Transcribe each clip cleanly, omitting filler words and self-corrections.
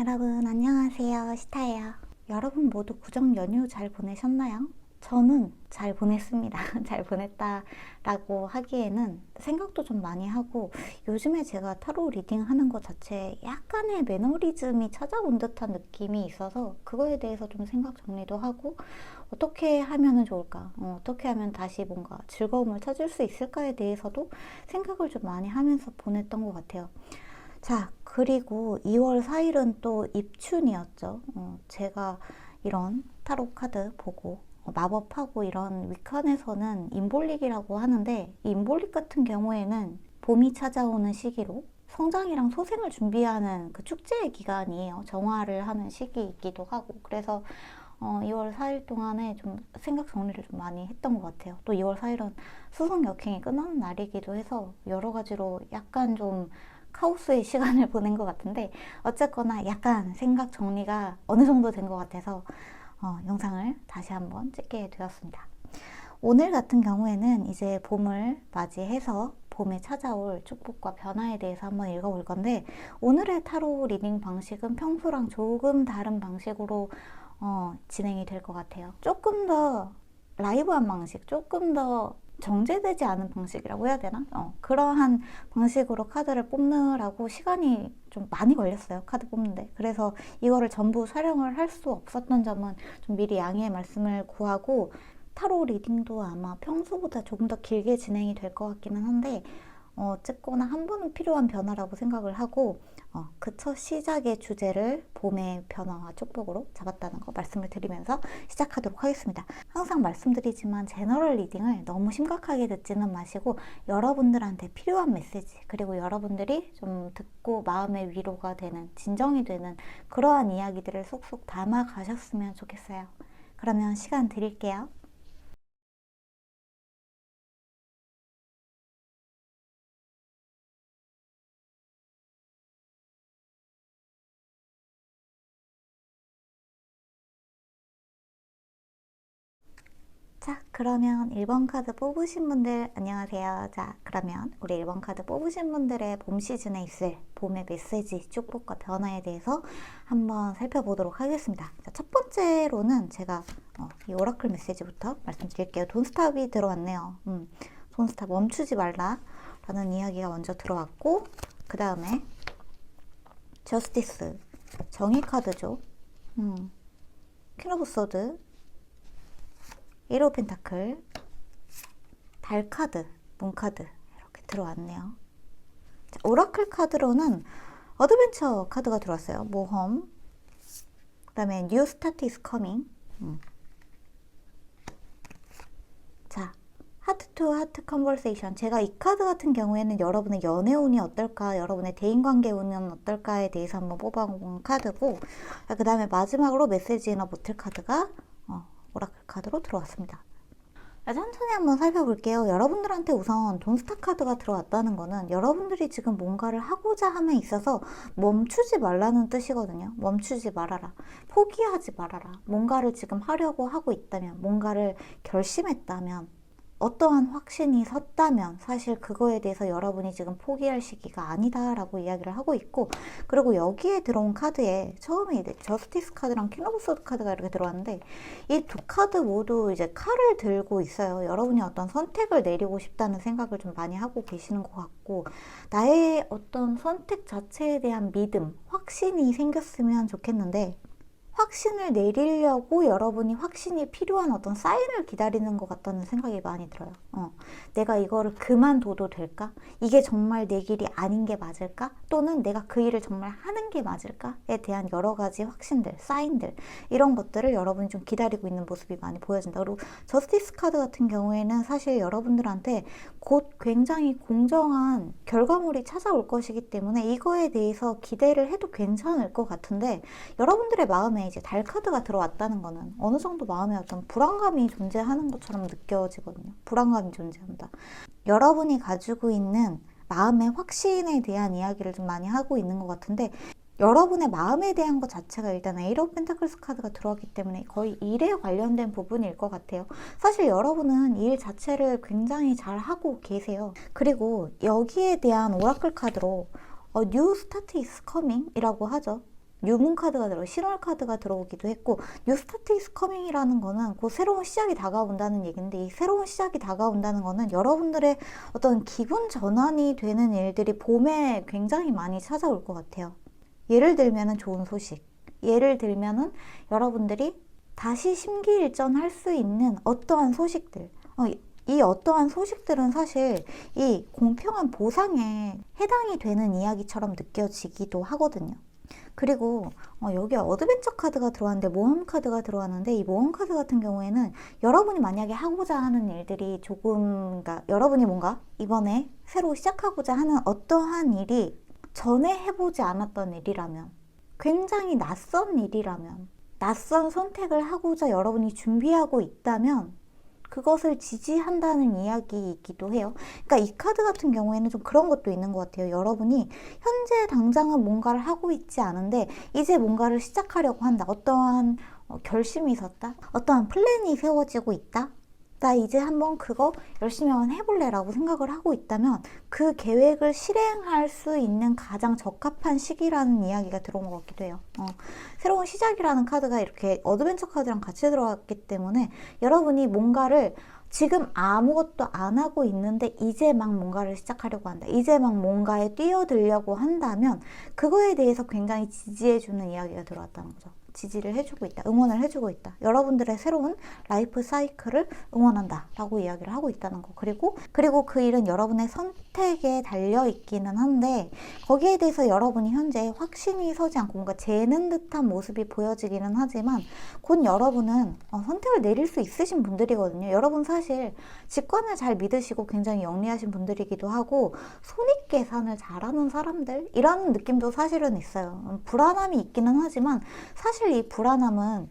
여러분 안녕하세요, 시타예요. 여러분 모두 구정 연휴 잘 보내셨나요? 저는 잘 보냈습니다. 잘 보냈다라고 하기에는 생각도 좀 많이 하고, 요즘에 제가 타로 리딩 하는 것 자체에 약간의 매너리즘이 찾아온 듯한 느낌이 있어서 그거에 대해서 좀 생각 정리도 하고, 어떻게 하면 좋을까? 어떻게 하면 다시 뭔가 즐거움을 찾을 수 있을까에 대해서도 생각을 좀 많이 하면서 보냈던 것 같아요. 자, 그리고 2월 4일은 또 입춘이었죠. 제가 이런 타로 카드 보고 마법하고 이런 위칸에서는 임볼릭이라고 하는데, 이 임볼릭 같은 경우에는 봄이 찾아오는 시기로 성장이랑 소생을 준비하는 그 축제의 기간이에요. 정화를 하는 시기이기도 하고. 그래서 2월 4일 동안에 좀 생각 정리를 좀 많이 했던 것 같아요. 또 2월 4일은 수성 역행이 끝나는 날이기도 해서 여러 가지로 약간 좀 카오스의 시간을 보낸 것 같은데, 어쨌거나 약간 생각 정리가 어느 정도 된 것 같아서 영상을 다시 한번 찍게 되었습니다. 오늘 같은 경우에는 이제 봄을 맞이해서 봄에 찾아올 축복과 변화에 대해서 한번 읽어볼 건데, 오늘의 타로 리딩 방식은 평소랑 조금 다른 방식으로 진행이 될 것 같아요. 조금 더 라이브한 방식, 조금 더 정제되지 않은 방식이라고 해야 되나? 그러한 방식으로 카드를 뽑느라고 시간이 좀 많이 걸렸어요. 카드 뽑는데. 그래서 이거를 전부 촬영을 할 수 없었던 점은 좀 미리 양해의 말씀을 구하고, 타로 리딩도 아마 평소보다 조금 더 길게 진행이 될 것 같기는 한데, 어쨌거나 한 번은 필요한 변화라고 생각을 하고, 그 첫 시작의 주제를 봄의 변화와 축복으로 잡았다는 거 말씀을 드리면서 시작하도록 하겠습니다. 항상 말씀드리지만 제너럴 리딩을 너무 심각하게 듣지는 마시고, 여러분들한테 필요한 메시지, 그리고 여러분들이 좀 듣고 마음의 위로가 되는, 진정이 되는 그러한 이야기들을 쏙쏙 담아 가셨으면 좋겠어요. 그러면 시간 드릴게요. 자, 그러면 1번 카드 뽑으신 분들 안녕하세요. 자, 그러면 우리 1번 카드 뽑으신 분들의 봄 시즌에 있을 봄의 메시지, 축복과 변화에 대해서 한번 살펴보도록 하겠습니다. 자, 첫 번째로는 제가 이 오라클 메시지부터 말씀드릴게요. 돈스탑이 들어왔네요. 돈스탑, 멈추지 말라 라는 이야기가 먼저 들어왔고, 그 다음에 저스티스, 정의 카드죠. 퀸 오브 소드, 에이로 펜타클, 달 카드, 문 카드 이렇게 들어왔네요. 자, 오라클 카드로는 어드벤처 카드가 들어왔어요. 모험, 그 다음에 뉴 스타트 이즈 커밍. 자, 하트 투 하트 컨버세이션. 제가 이 카드 같은 경우에는 여러분의 연애 운이 어떨까, 여러분의 대인관계 운은 어떨까에 대해서 한번 뽑아본 카드고, 그 다음에 마지막으로 메시지 이너 보틀 카드가 오라클 카드로 들어왔습니다. 천천히 한번 살펴볼게요. 여러분들한테 우선 돈스타 카드가 들어왔다는 거는 여러분들이 지금 뭔가를 하고자 함에 있어서 멈추지 말라는 뜻이거든요. 멈추지 말아라. 포기하지 말아라. 뭔가를 지금 하려고 하고 있다면, 뭔가를 결심했다면, 어떠한 확신이 섰다면 사실 그거에 대해서 여러분이 지금 포기할 시기가 아니다라고 이야기를 하고 있고, 그리고 여기에 들어온 카드에 처음에 이제 저스티스 카드랑 퀸 오브 소드 카드가 이렇게 들어왔는데, 이 두 카드 모두 이제 칼을 들고 있어요. 여러분이 어떤 선택을 내리고 싶다는 생각을 좀 많이 하고 계시는 것 같고, 나의 어떤 선택 자체에 대한 믿음, 확신이 생겼으면 좋겠는데, 확신을 내리려고 여러분이 확신이 필요한 어떤 사인을 기다리는 것 같다는 생각이 많이 들어요. 내가 이거를 그만둬도 될까? 이게 정말 내 길이 아닌 게 맞을까? 또는 내가 그 일을 정말 하는 게 맞을까?에 대한 여러 가지 확신들, 사인들, 이런 것들을 여러분이 좀 기다리고 있는 모습이 많이 보여진다. 그리고 저스티스 카드 같은 경우에는 사실 여러분들한테 곧 굉장히 공정한 결과물이 찾아올 것이기 때문에 이거에 대해서 기대를 해도 괜찮을 것 같은데, 여러분들의 마음에 이제 달 카드가 들어왔다는 거는 어느 정도 마음에 어떤 불안감이 존재하는 것처럼 느껴지거든요. 불안감이 존재한다. 여러분이 가지고 있는 마음의 확신에 대한 이야기를 좀 많이 하고 있는 것 같은데, 여러분의 마음에 대한 것 자체가 일단 에이트 오브 펜타클스 카드가 들어왔기 때문에 거의 일에 관련된 부분일 것 같아요. 사실 여러분은 일 자체를 굉장히 잘 하고 계세요. 그리고 여기에 대한 오라클 카드로 뉴 스타트 이즈 커밍 이라고 하죠. 뉴문 카드가 신월 카드가 들어오기도 했고, 뉴 스타트 이즈 커밍이라는 거는 곧 새로운 시작이 다가온다는 얘기인데, 이 새로운 시작이 다가온다는 거는 여러분들의 어떤 기분 전환이 되는 일들이 봄에 굉장히 많이 찾아올 것 같아요. 예를 들면은 좋은 소식, 예를 들면은 여러분들이 다시 심기일전할 수 있는 어떠한 소식들, 이 어떠한 소식들은 사실 이 공평한 보상에 해당이 되는 이야기처럼 느껴지기도 하거든요. 그리고 여기 어드벤처 카드가 들어왔는데, 모험 카드가 들어왔는데, 이 모험 카드 같은 경우에는 여러분이 만약에 하고자 하는 일들이 조금, 그러니까 여러분이 뭔가 이번에 새로 시작하고자 하는 어떠한 일이 전에 해보지 않았던 일이라면, 굉장히 낯선 일이라면, 낯선 선택을 하고자 여러분이 준비하고 있다면 그것을 지지한다는 이야기이기도 해요. 그러니까 이 카드 같은 경우에는 좀 그런 것도 있는 것 같아요. 여러분이 현재 당장은 뭔가를 하고 있지 않은데 이제 뭔가를 시작하려고 한다. 어떠한 결심이 있었다. 어떠한 플랜이 세워지고 있다. 나 이제 한번 그거 열심히 한번 해볼래 라고 생각을 하고 있다면 그 계획을 실행할 수 있는 가장 적합한 시기라는 이야기가 들어온 것 같기도 해요. 새로운 시작이라는 카드가 이렇게 어드벤처 카드랑 같이 들어왔기 때문에 여러분이 뭔가를 지금 아무것도 안 하고 있는데 이제 막 뭔가를 시작하려고 한다. 이제 막 뭔가에 뛰어들려고 한다면 그거에 대해서 굉장히 지지해주는 이야기가 들어왔다는 거죠. 지지를 해주고 있다. 응원을 해주고 있다. 여러분들의 새로운 라이프 사이클을 응원한다 라고 이야기를 하고 있다는 거. 그리고 그 일은 여러분의 선택에 달려 있기는 한데 거기에 대해서 여러분이 현재 확신이 서지 않고 뭔가 재는 듯한 모습이 보여지기는 하지만 곧 여러분은 선택을 내릴 수 있으신 분들이거든요. 여러분 사실 직관을 잘 믿으시고 굉장히 영리하신 분들이기도 하고 손익계산을 잘하는 사람들이라는 느낌도 사실은 있어요. 불안함이 있기는 하지만 사실 이 불안함은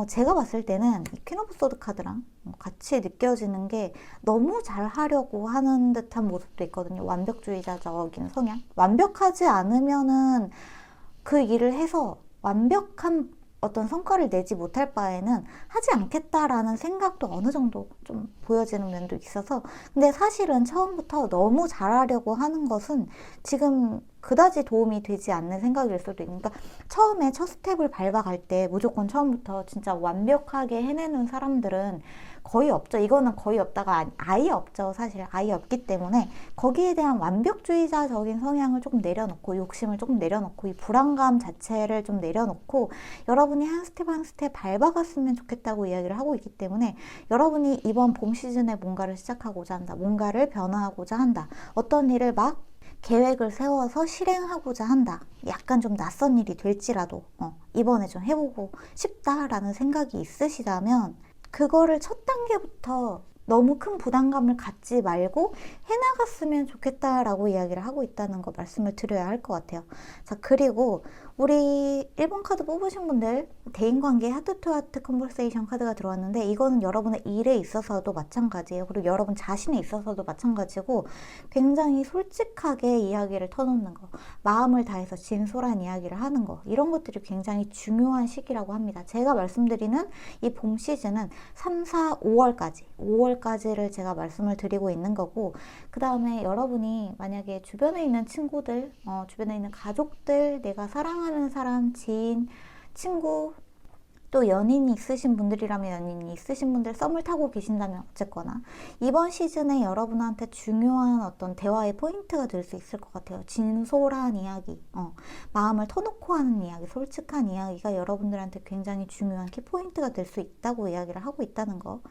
제가 봤을 때는 이 퀸 오브 소드 카드랑 같이 느껴지는 게 너무 잘하려고 하는 듯한 모습도 있거든요. 완벽주의자적인 성향. 완벽하지 않으면은 그 일을 해서 완벽한 어떤 성과를 내지 못할 바에는 하지 않겠다라는 생각도 어느 정도 좀 보여지는 면도 있어서, 근데 사실은 처음부터 너무 잘하려고 하는 것은 지금 그다지 도움이 되지 않는 생각일 수도 있으니까 처음에 첫 스텝을 밟아갈 때 무조건 처음부터 진짜 완벽하게 해내는 사람들은 거의 없죠. 이거는 거의 없다가 아예 없죠. 사실 아예 없기 때문에 거기에 대한 완벽주의자적인 성향을 조금 내려놓고 욕심을 조금 내려놓고 이 불안감 자체를 좀 내려놓고 여러분이 한 스텝 한 스텝 밟아갔으면 좋겠다고 이야기를 하고 있기 때문에 여러분이 이번 봄 시즌에 뭔가를 시작하고자 한다. 뭔가를 변화하고자 한다. 어떤 일을 막 계획을 세워서 실행하고자 한다. 약간 좀 낯선 일이 될지라도 이번에 좀 해보고 싶다라는 생각이 있으시다면 그거를 첫 단계부터 너무 큰 부담감을 갖지 말고 해나갔으면 좋겠다라고 이야기를 하고 있다는 거 말씀을 드려야 할 것 같아요. 자, 그리고 우리 1번 카드 뽑으신 분들 대인관계 하트 투 하트 컨버세이션 카드가 들어왔는데 이거는 여러분의 일에 있어서도 마찬가지예요. 그리고 여러분 자신에 있어서도 마찬가지고 굉장히 솔직하게 이야기를 터놓는 거, 마음을 다해서 진솔한 이야기를 하는 거, 이런 것들이 굉장히 중요한 시기라고 합니다. 제가 말씀드리는 이 봄 시즌은 3, 4, 5월까지를 제가 말씀을 드리고 있는 거고, 그 다음에 여러분이 만약에 주변에 있는 친구들, 주변에 있는 가족들, 내가 사랑하는 사람, 지인, 친구, 또 연인이 있으신 분들이라면 연인이 있으신 분들, 썸을 타고 계신다면 어쨌거나 이번 시즌에 여러분한테 중요한 어떤 대화의 포인트가 될 수 있을 것 같아요. 진솔한 이야기, 마음을 터놓고 하는 이야기, 솔직한 이야기가 여러분들한테 굉장히 중요한 키포인트가 될 수 있다고 이야기를 하고 있다는 거,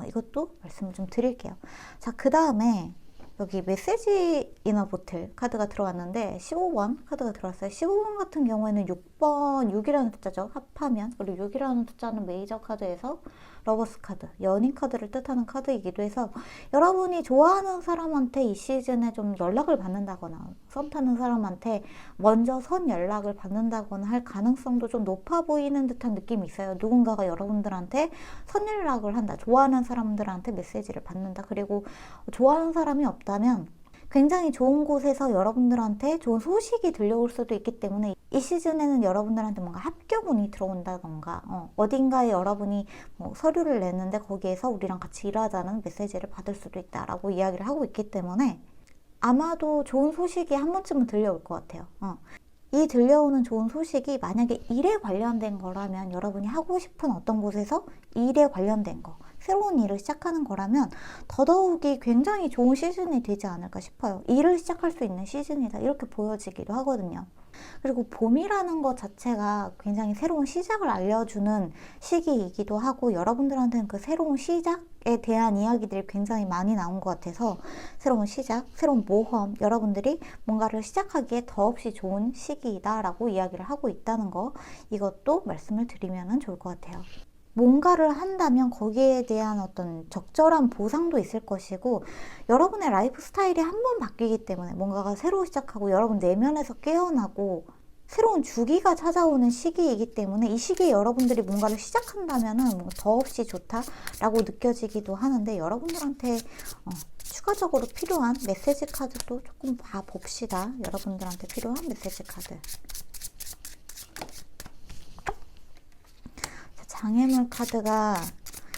이것도 말씀을 좀 드릴게요. 자, 그 다음에 여기 메시지 이너 보틀 카드가 들어왔는데 15번 카드가 들어왔어요. 15번 같은 경우에는 6번, 6이라는 숫자죠. 합하면. 그리고 6이라는 숫자는 메이저 카드에서 러버스 카드, 연인 카드를 뜻하는 카드이기도 해서 여러분이 좋아하는 사람한테 이 시즌에 좀 연락을 받는다거나 썸 타는 사람한테 먼저 선 연락을 받는다거나 할 가능성도 좀 높아 보이는 듯한 느낌이 있어요. 누군가가 여러분들한테 선 연락을 한다. 좋아하는 사람들한테 메시지를 받는다. 그리고 좋아하는 사람이 없다면 굉장히 좋은 곳에서 여러분들한테 좋은 소식이 들려올 수도 있기 때문에 이 시즌에는 여러분들한테 뭔가 합격운이 들어온다던가 어딘가에 여러분이 뭐 서류를 냈는데 거기에서 우리랑 같이 일하자는 메시지를 받을 수도 있다라고 이야기를 하고 있기 때문에 아마도 좋은 소식이 한 번쯤은 들려올 것 같아요. 이 들려오는 좋은 소식이 만약에 일에 관련된 거라면, 여러분이 하고 싶은 어떤 곳에서 일에 관련된 거, 새로운 일을 시작하는 거라면 더더욱이 굉장히 좋은 시즌이 되지 않을까 싶어요. 일을 시작할 수 있는 시즌이다, 이렇게 보여지기도 하거든요. 그리고 봄이라는 것 자체가 굉장히 새로운 시작을 알려주는 시기이기도 하고, 여러분들한테는 그 새로운 시작에 대한 이야기들이 굉장히 많이 나온 것 같아서 새로운 시작, 새로운 모험, 여러분들이 뭔가를 시작하기에 더없이 좋은 시기이다 라고 이야기를 하고 있다는 거, 이것도 말씀을 드리면 좋을 것 같아요. 뭔가를 한다면 거기에 대한 어떤 적절한 보상도 있을 것이고, 여러분의 라이프 스타일이 한번 바뀌기 때문에 뭔가가 새로 시작하고 여러분 내면에서 깨어나고 새로운 주기가 찾아오는 시기이기 때문에, 이 시기에 여러분들이 뭔가를 시작한다면 더없이 좋다라고 느껴지기도 하는데, 여러분들한테 추가적으로 필요한 메시지 카드도 조금 봐봅시다. 여러분들한테 필요한 메시지 카드. 장애물 카드가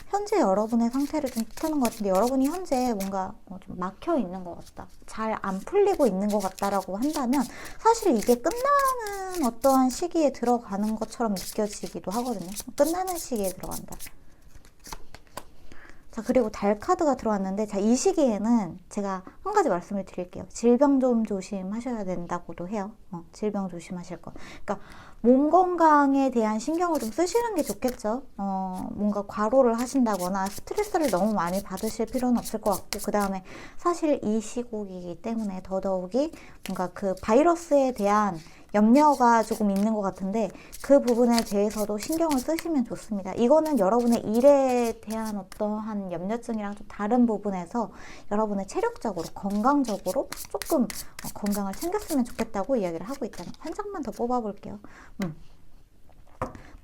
현재 여러분의 상태를 좀 뜻하는 것 같은데, 여러분이 현재 뭔가 좀 막혀 있는 것 같다, 잘 안 풀리고 있는 것 같다라고 한다면 사실 이게 끝나는 어떠한 시기에 들어가는 것처럼 느껴지기도 하거든요. 끝나는 시기에 들어간다. 자, 그리고 달 카드가 들어왔는데, 자, 이 시기에는 제가 한 가지 말씀을 드릴게요. 질병 좀 조심하셔야 된다고도 해요. 질병 조심하실 거. 그러니까 몸 건강에 대한 신경을 좀 쓰시는 게 좋겠죠. 뭔가 과로를 하신다거나 스트레스를 너무 많이 받으실 필요는 없을 것 같고, 그 다음에 사실 이 시국이기 때문에 더더욱이 뭔가 그 바이러스에 대한 염려가 조금 있는 것 같은데, 그 부분에 대해서도 신경을 쓰시면 좋습니다. 이거는 여러분의 일에 대한 어떠한 염려증이랑 좀 다른 부분에서 여러분의 체력적으로, 건강적으로 조금 건강을 챙겼으면 좋겠다고 이야기를 하고 있다는 거. 한 장만 더 뽑아볼게요.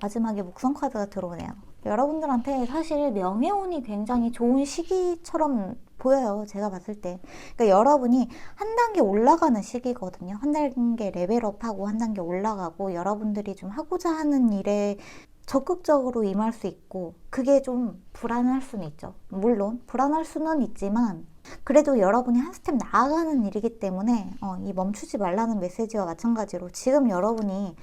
마지막에 목성 카드가 들어오네요. 여러분들한테 사실 명예운이 굉장히 좋은 시기처럼 보여요, 제가 봤을 때. 그러니까 여러분이 한 단계 올라가는 시기거든요. 한 단계 레벨업하고 한 단계 올라가고, 여러분들이 좀 하고자 하는 일에 적극적으로 임할 수 있고, 그게 좀 불안할 수는 있죠. 물론 불안할 수는 있지만 그래도 여러분이 한 스텝 나아가는 일이기 때문에 이 멈추지 말라는 메시지와 마찬가지로, 지금 여러분이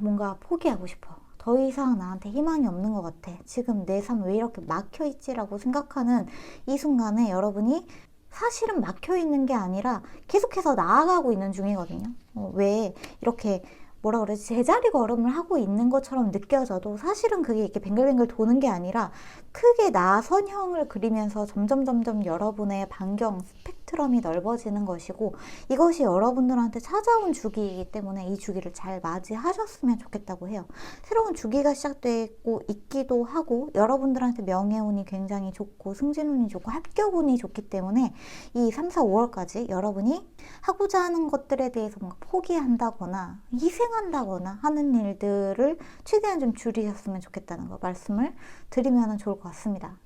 뭔가 포기하고 싶어, 더 이상 나한테 희망이 없는 것 같아, 지금 내 삶 왜 이렇게 막혀있지 라고 생각하는 이 순간에 여러분이 사실은 막혀있는 게 아니라 계속해서 나아가고 있는 중이거든요. 왜 이렇게 뭐라 그러지, 제자리 걸음을 하고 있는 것처럼 느껴져도 사실은 그게 이렇게 뱅글뱅글 도는 게 아니라 크게 나선형을 그리면서 점점 여러분의 반경, 스펙트럼이 넓어지는 것이고, 이것이 여러분들한테 찾아온 주기이기 때문에 이 주기를 잘 맞이하셨으면 좋겠다고 해요. 새로운 주기가 시작되고 있기도 하고, 여러분들한테 명예운이 굉장히 좋고 승진운이 좋고 합격운이 좋기 때문에 이 3, 4, 5월까지 여러분이 하고자 하는 것들에 대해서 뭔가 포기한다거나 희생한다거나 하는 일들을 최대한 좀 줄이셨으면 좋겠다는 거 말씀을 드리면 좋을 것 같습니다.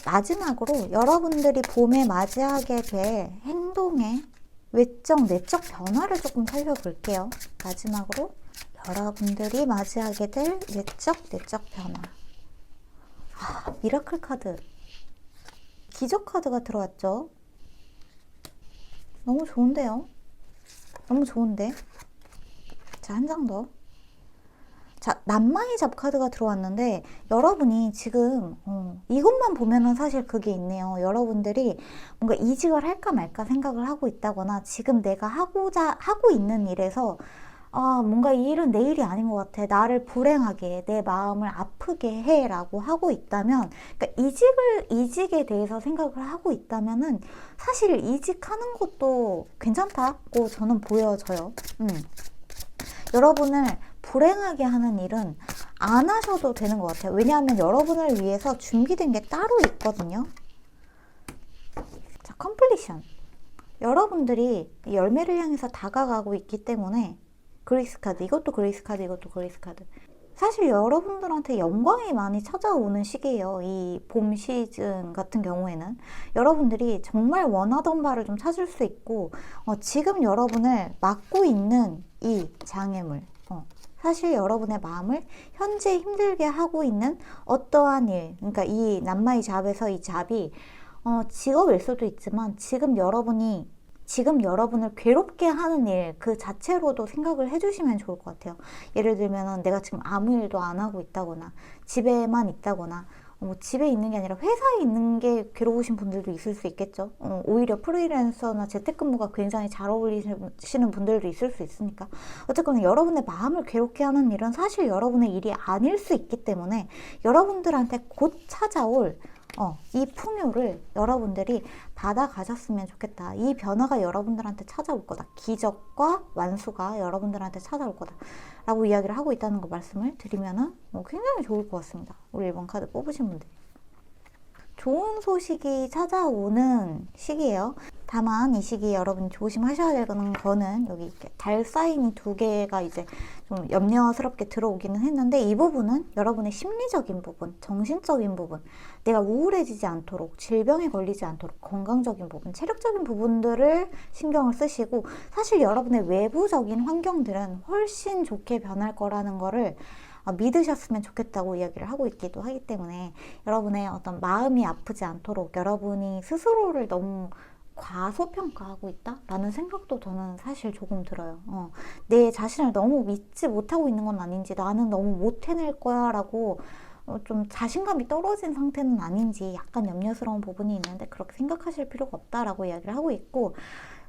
마지막으로 여러분들이 봄에 맞이하게 될 행동의 외적, 내적 변화를 조금 살펴볼게요. 마지막으로 여러분들이 맞이하게 될 외적, 내적 변화. 미라클 카드, 기적 카드가 들어왔죠. 너무 좋은데요? 너무 좋은데? 자, 한 장 더. 자, 낱마이 잡 카드가 들어왔는데, 여러분이 지금 이것만 보면은 사실 그게 있네요. 여러분들이 뭔가 이직을 할까 말까 생각을 하고 있다거나, 지금 내가 하고 있는 일에서 뭔가 이 일은 내 일이 아닌 것 같아, 나를 불행하게 해, 내 마음을 아프게 해 라고 하고 있다면, 그러니까 이직에 대해서 생각을 하고 있다면은 사실 이직하는 것도 괜찮다고 저는 보여져요. 여러분을 불행하게 하는 일은 안 하셔도 되는 것 같아요. 왜냐하면 여러분을 위해서 준비된 게 따로 있거든요. 자, 컴플리션. 여러분들이 열매를 향해서 다가가고 있기 때문에, 그레이스 카드, 이것도 그레이스 카드, 이것도 그레이스 카드. 사실 여러분들한테 영광이 많이 찾아오는 시기예요. 이 봄 시즌 같은 경우에는 여러분들이 정말 원하던 바를 좀 찾을 수 있고, 지금 여러분을 막고 있는 이 장애물, 사실 여러분의 마음을 현재 힘들게 하고 있는 어떠한 일, 그러니까 이 낱마이 잡에서 이 잡이 직업일 수도 있지만, 지금 여러분이 지금 여러분을 괴롭게 하는 일 그 자체로도 생각을 해주시면 좋을 것 같아요. 예를 들면 내가 지금 아무 일도 안 하고 있다거나 집에만 있다거나 뭐 집에 있는 게 아니라 회사에 있는 게 괴로우신 분들도 있을 수 있겠죠. 오히려 프리랜서나 재택근무가 굉장히 잘 어울리시는 분들도 있을 수 있으니까 어쨌거나 여러분의 마음을 괴롭게 하는 일은 사실 여러분의 일이 아닐 수 있기 때문에 여러분들한테 곧 찾아올 이 풍요를 여러분들이 받아가셨으면 좋겠다. 이 변화가 여러분들한테 찾아올 거다. 기적과 완수가 여러분들한테 찾아올 거다. 라고 이야기를 하고 있다는 거 말씀을 드리면은 굉장히 좋을 것 같습니다. 우리 1번 카드 뽑으신 분들. 좋은 소식이 찾아오는 시기예요. 다만 이 시기 여러분이 조심하셔야 되는 거는 여기 이렇게 달 사인이 2개가 이제 좀 염려스럽게 들어오기는 했는데 이 부분은 여러분의 심리적인 부분, 정신적인 부분, 내가 우울해지지 않도록, 질병에 걸리지 않도록 건강적인 부분, 체력적인 부분들을 신경을 쓰시고 사실 여러분의 외부적인 환경들은 훨씬 좋게 변할 거라는 거를 믿으셨으면 좋겠다고 이야기를 하고 있기도 하기 때문에 여러분의 어떤 마음이 아프지 않도록 여러분이 스스로를 너무 과소평가하고 있다라는 생각도 저는 사실 조금 들어요. 내 자신을 너무 믿지 못하고 있는 건 아닌지, 나는 너무 못 해낼 거야 라고 좀 자신감이 떨어진 상태는 아닌지 약간 염려스러운 부분이 있는데 그렇게 생각하실 필요가 없다라고 이야기를 하고 있고,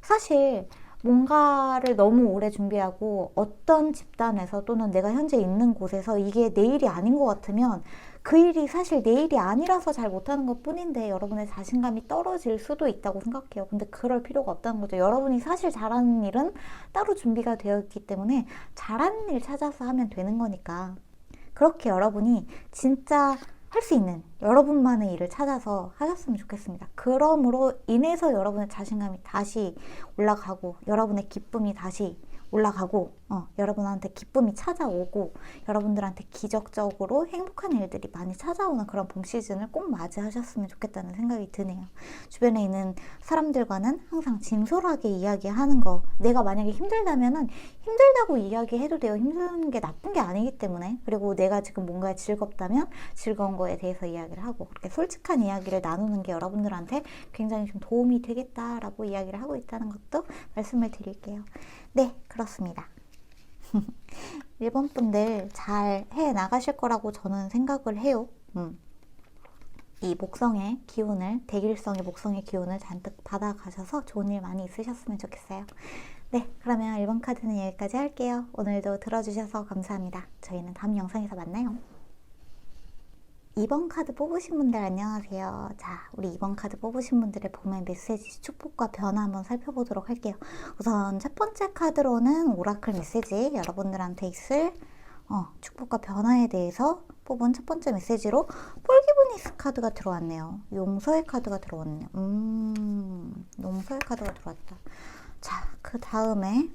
사실 뭔가를 너무 오래 준비하고 어떤 집단에서 또는 내가 현재 있는 곳에서 이게 내 일이 아닌 것 같으면 그 일이 사실 내 일이 아니라서 잘 못하는 것 뿐인데 여러분의 자신감이 떨어질 수도 있다고 생각해요. 근데 그럴 필요가 없다는 거죠. 여러분이 사실 잘하는 일은 따로 준비가 되어 있기 때문에 잘하는 일 찾아서 하면 되는 거니까 그렇게 여러분이 진짜 할 수 있는 여러분만의 일을 찾아서 하셨으면 좋겠습니다. 그러므로 인해서 여러분의 자신감이 다시 올라가고 여러분의 기쁨이 다시 올라가고 여러분한테 기쁨이 찾아오고 여러분들한테 기적적으로 행복한 일들이 많이 찾아오는 그런 봄 시즌을 꼭 맞이하셨으면 좋겠다는 생각이 드네요. 주변에 있는 사람들과는 항상 진솔하게 이야기하는 거, 내가 만약에 힘들다면은 힘들다고 이야기해도 돼요. 힘든 게 나쁜 게 아니기 때문에. 그리고 내가 지금 뭔가에 즐겁다면 즐거운 거에 대해서 이야기를 하고 그렇게 솔직한 이야기를 나누는 게 여러분들한테 굉장히 좀 도움이 되겠다라고 이야기를 하고 있다는 것도 말씀을 드릴게요. 네, 그렇습니다. 1번 분들 잘 해 나가실 거라고 저는 생각을 해요. 이 목성의 기운을, 대길성의 목성의 기운을 잔뜩 받아가셔서 좋은 일 많이 있으셨으면 좋겠어요. 네, 그러면 1번 카드는 여기까지 할게요. 오늘도 들어주셔서 감사합니다. 저희는 다음 영상에서 만나요. 2번 카드 뽑으신 분들 안녕하세요. 자, 우리 2번 카드 뽑으신 분들의 봄의 메시지, 축복과 변화 한번 살펴보도록 할게요. 우선 첫 번째 카드로는 오라클 메시지, 여러분들한테 있을 축복과 변화에 대해서 뽑은 첫 번째 메시지로 폴기브니스 카드가 들어왔네요. 용서의 카드가 들어왔네요. 용서의 카드가 들어왔다. 자, 그 다음에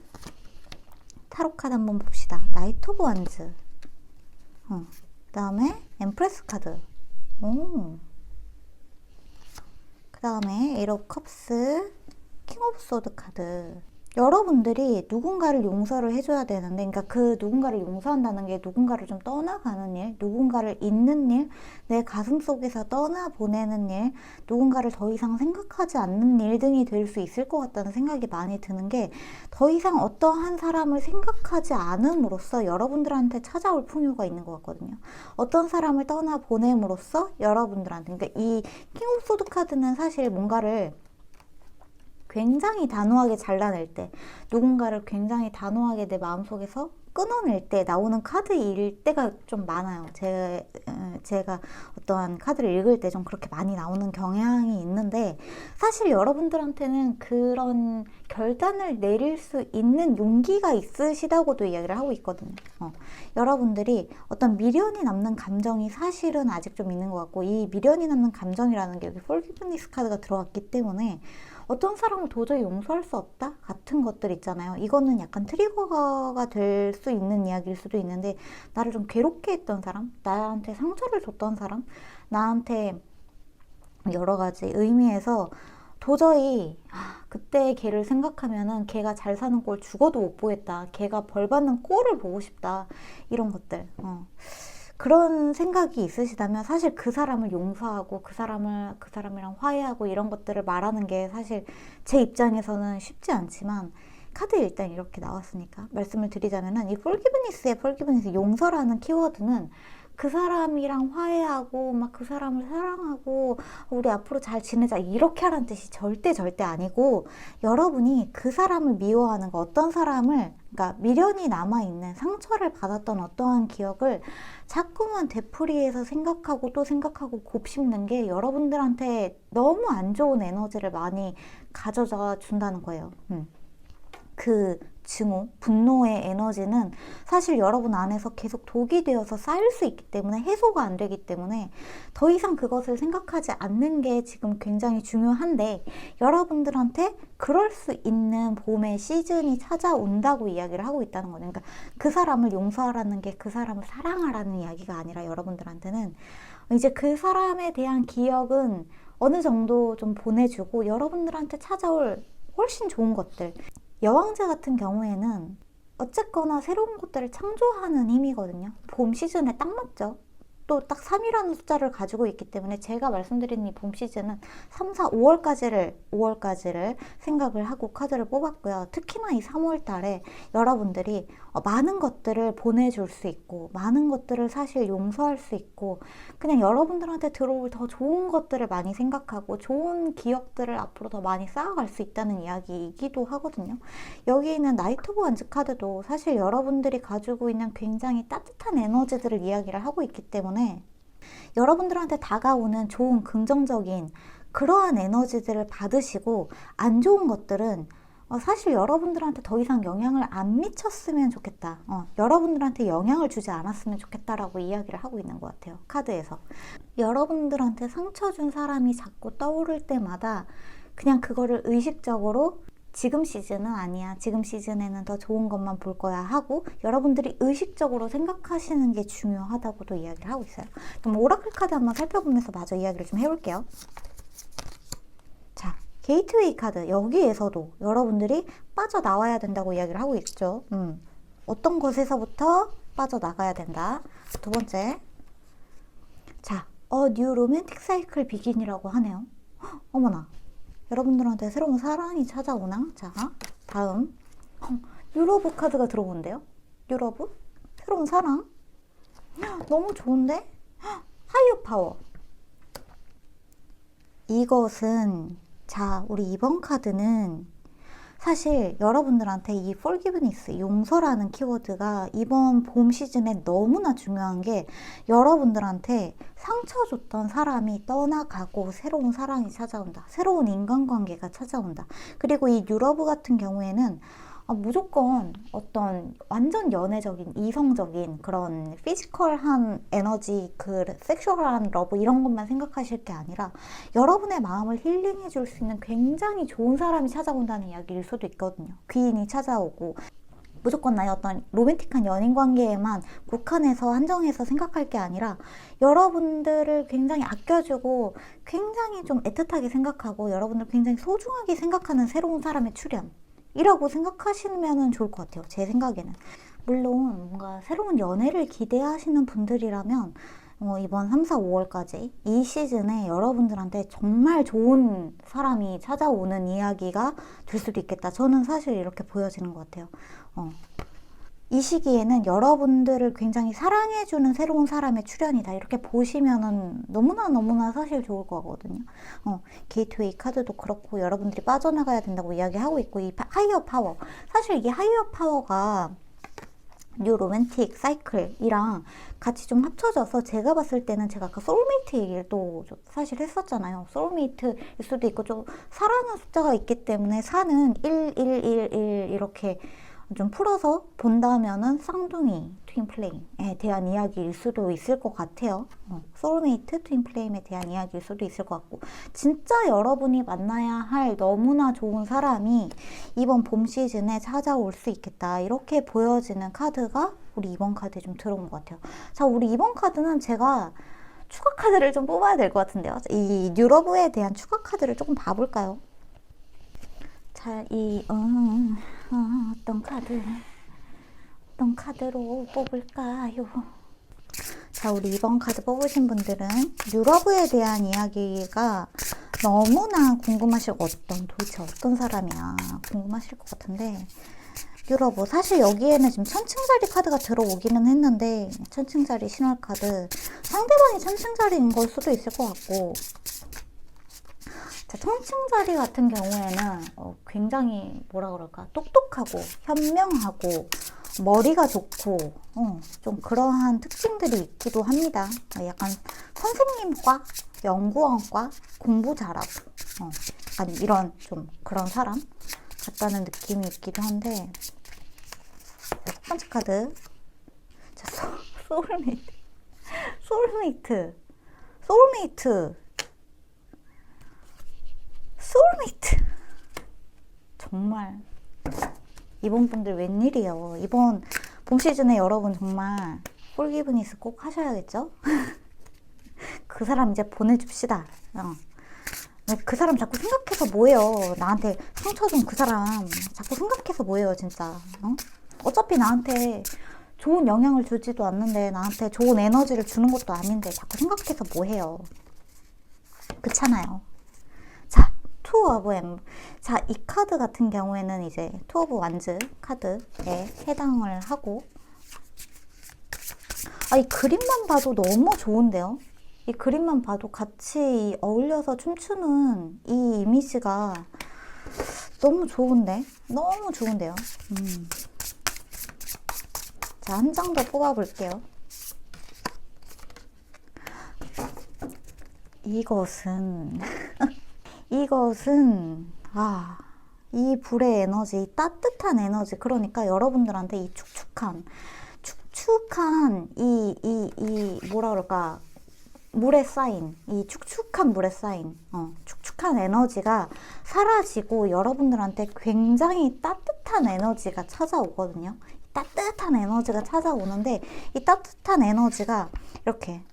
타로 카드 한번 봅시다. 나이트 오브 완즈. 그 다음에 엠프레스 카드. 그 다음에 에이트 오브 컵스, 킹 오브 소드 카드. 여러분들이 누군가를 용서를 해줘야 되는데, 그러니까 그 누군가를 용서한다는 게 누군가를 좀 떠나가는 일, 누군가를 잊는 일, 내 가슴 속에서 떠나보내는 일, 누군가를 더 이상 생각하지 않는 일 등이 될 수 있을 것 같다는 생각이 많이 드는 게, 더 이상 어떠한 사람을 생각하지 않음으로써 여러분들한테 찾아올 풍요가 있는 것 같거든요. 어떤 사람을 떠나보냄으로써 여러분들한테, 그러니까 이 킹 오브 소드 카드는 사실 뭔가를 굉장히 단호하게 잘라낼 때, 누군가를 굉장히 단호하게 내 마음속에서 끊어낼 때 나오는 카드일 때가 좀 많아요. 제가 어떠한 카드를 읽을 때 좀 그렇게 많이 나오는 경향이 있는데, 사실 여러분들한테는 그런 결단을 내릴 수 있는 용기가 있으시다고도 이야기를 하고 있거든요. 여러분들이 어떤 미련이 남는 감정이 사실은 아직 좀 있는 것 같고, 이 미련이 남는 감정이라는 게 여기 폴기브니스 카드가 들어왔기 때문에 어떤 사람을 도저히 용서할 수 없다? 같은 것들 있잖아요. 이거는 약간 트리거가 될 수 있는 이야기일 수도 있는데, 나를 좀 괴롭게 했던 사람, 나한테 상처를 줬던 사람, 나한테 여러 가지 의미에서 도저히 그때의 걔를 생각하면은 걔가 잘 사는 꼴 죽어도 못 보겠다. 걔가 벌 받는 꼴을 보고 싶다. 이런 것들. 그런 생각이 있으시다면 사실 그 사람을 용서하고 그 사람이랑 화해하고 이런 것들을 말하는 게 사실 제 입장에서는 쉽지 않지만, 카드에 일단 이렇게 나왔으니까 말씀을 드리자면은, 이 forgiveness의 forgiveness, 용서라는 키워드는 그 사람이랑 화해하고 막 그 사람을 사랑하고 우리 앞으로 잘 지내자 이렇게 하라는 뜻이 절대 아니고, 여러분이 그 사람을 미워하는 거, 어떤 사람을, 그러니까 미련이 남아있는, 상처를 받았던 어떠한 기억을 자꾸만 되풀이해서 생각하고 또 생각하고 곱씹는 게 여러분들한테 너무 안 좋은 에너지를 많이 가져다 준다는 거예요. 그 증오, 분노의 에너지는 사실 여러분 안에서 계속 독이 되어서 쌓일 수 있기 때문에, 해소가 안 되기 때문에 더 이상 그것을 생각하지 않는 게 지금 굉장히 중요한데, 여러분들한테 그럴 수 있는 봄의 시즌이 찾아온다고 이야기를 하고 있다는 거죠. 그러니까 그 사람을 용서하라는 게 그 사람을 사랑하라는 이야기가 아니라, 여러분들한테는 이제 그 사람에 대한 기억은 어느 정도 좀 보내주고 여러분들한테 찾아올 훨씬 좋은 것들, 여왕제 같은 경우에는 어쨌거나 새로운 것들을 창조하는 힘이거든요. 봄 시즌에 딱 맞죠. 또 딱 3이라는 숫자를 가지고 있기 때문에, 제가 말씀드린 이 봄 시즌은 3, 4, 5월까지를 생각을 하고 카드를 뽑았고요. 특히나 이 3월 달에 여러분들이 많은 것들을 보내줄 수 있고, 많은 것들을 사실 용서할 수 있고, 그냥 여러분들한테 들어올 더 좋은 것들을 많이 생각하고 좋은 기억들을 앞으로 더 많이 쌓아갈 수 있다는 이야기이기도 하거든요. 여기 있는 나이트 오브 원즈 카드도 사실 여러분들이 가지고 있는 굉장히 따뜻한 에너지들을 이야기를 하고 있기 때문에, 여러분들한테 다가오는 좋은 긍정적인 그러한 에너지들을 받으시고, 안 좋은 것들은 사실 여러분들한테 더 이상 영향을 안 미쳤으면 좋겠다, 여러분들한테 영향을 주지 않았으면 좋겠다라고 이야기를 하고 있는 것 같아요, 카드에서. 여러분들한테 상처 준 사람이 자꾸 떠오를 때마다 그냥 그거를 의식적으로 지금 시즌은 아니야, 지금 시즌에는 더 좋은 것만 볼 거야 하고 여러분들이 의식적으로 생각하시는 게 중요하다고도 이야기를 하고 있어요. 그럼 오라클 카드 한번 살펴보면서 마저 이야기를 좀 해볼게요. 자, 게이트웨이 카드, 여기에서도 여러분들이 빠져나와야 된다고 이야기를 하고 있죠. 어떤 것에서부터 빠져나가야 된다. 두 번째, 자, 뉴 로맨틱 사이클 비긴이라고 하네요. 어머나, 여러분들한테 새로운 사랑이 찾아오나? 자, 다음 유러브 카드가 들어오는데요. 유러브? 새로운 사랑? 너무 좋은데? 하이어 파워. 이것은, 자, 우리 이번 카드는 사실 여러분들한테 이 forgiveness, 용서라는 키워드가 이번 봄 시즌에 너무나 중요한 게, 여러분들한테 상처 줬던 사람이 떠나가고 새로운 사랑이 찾아온다. 새로운 인간관계가 찾아온다. 그리고 이 유러브 같은 경우에는 무조건 어떤 완전 연애적인, 이성적인 그런 피지컬한 에너지, 그 섹슈얼한 러브 이런 것만 생각하실 게 아니라, 여러분의 마음을 힐링해 줄 수 있는 굉장히 좋은 사람이 찾아온다는 이야기일 수도 있거든요. 귀인이 찾아오고, 무조건 나의 어떤 로맨틱한 연인 관계에만 국한해서 한정해서 생각할 게 아니라, 여러분들을 굉장히 아껴주고 굉장히 좀 애틋하게 생각하고 여러분들 굉장히 소중하게 생각하는 새로운 사람의 출현 이라고 생각하시면 좋을 것 같아요, 제 생각에는. 물론 뭔가 새로운 연애를 기대하시는 분들이라면 이번 3, 4, 5월까지 이 시즌에 여러분들한테 정말 좋은 사람이 찾아오는 이야기가 될 수도 있겠다. 저는 사실 이렇게 보여지는 것 같아요. 이 시기에는 여러분들을 굉장히 사랑해주는 새로운 사람의 출현이다, 이렇게 보시면은 너무나 사실 좋을 거거든요. 게이트웨이 카드도 그렇고 여러분들이 빠져나가야 된다고 이야기하고 있고, 이 하이어 파워, 사실 이게 하이어 파워가 뉴 로맨틱 사이클이랑 같이 좀 합쳐져서, 제가 봤을 때는, 제가 아까 소울메이트 얘기를 또 사실 했었잖아요. 소울메이트일 수도 있고, 좀 4라는 숫자가 있기 때문에 4는 1, 1, 1, 1 이렇게 좀 풀어서 본다면은 쌍둥이 트윈 플레임에 대한 이야기일 수도 있을 것 같아요. 소울메이트 트윈 플레임에 대한 이야기일 수도 있을 것 같고, 진짜 여러분이 만나야 할 너무나 좋은 사람이 이번 봄 시즌에 찾아올 수 있겠다, 이렇게 보여지는 카드가 우리 이번 카드에 좀 들어온 것 같아요. 자, 우리 이번 카드는 제가 추가 카드를 좀 뽑아야 될 것 같은데요. 이 뉴러브에 대한 추가 카드를 조금 봐볼까요? 자, 어떤 카드로 뽑을까요? 자, 우리 이번 카드 뽑으신 분들은 유러브에 대한 이야기가 너무나 궁금하실 도대체 어떤 사람이야 궁금하실 것 같은데, 유러브 사실 여기에는 지금 천칭자리 카드가 들어오기는 했는데, 천칭자리 신월 카드, 상대방이 천칭자리인 걸 수도 있을 것 같고, 자, 천칭자리 같은 경우에는 굉장히 뭐라 그럴까, 똑똑하고 현명하고 머리가 좋고 좀 그러한 특징들이 있기도 합니다. 약간 선생님과 연구원과 공부 잘하고 약간 이런 좀 그런 사람 같다는 느낌이 있기도 한데, 첫 번째 카드, 자, 소울메이트 정말 이번 분들 웬일이에요. 이번 봄 시즌에 여러분 정말 폴기브니스 꼭 하셔야겠죠? 그 사람 이제 보내줍시다. 그 사람 자꾸 생각해서 뭐해요. 나한테 상처 준 그 사람 자꾸 생각해서 뭐해요 진짜. 어차피 나한테 좋은 영향을 주지도 않는데, 나한테 좋은 에너지를 주는 것도 아닌데 자꾸 생각해서 뭐해요. 그렇잖아요. 자, 투 오브 엠. 자, 이 카드 같은 경우에는 이제 투 오브 완즈 카드에 해당을 하고, 이 그림만 봐도 너무 좋은데요. 이 그림만 봐도 같이 어울려서 춤추는 이 이미지가 너무 좋은데? 너무 좋은데요. 자, 한 장 더 뽑아볼게요. 이것은 이 불의 에너지, 이 따뜻한 에너지, 그러니까 여러분들한테 이 축축한 뭐라 그럴까, 물에 쌓인, 이 축축한 물에 쌓인 축축한 에너지가 사라지고 여러분들한테 굉장히 따뜻한 에너지가 찾아오거든요. 따뜻한 에너지가 찾아오는데, 이 따뜻한 에너지가 이렇게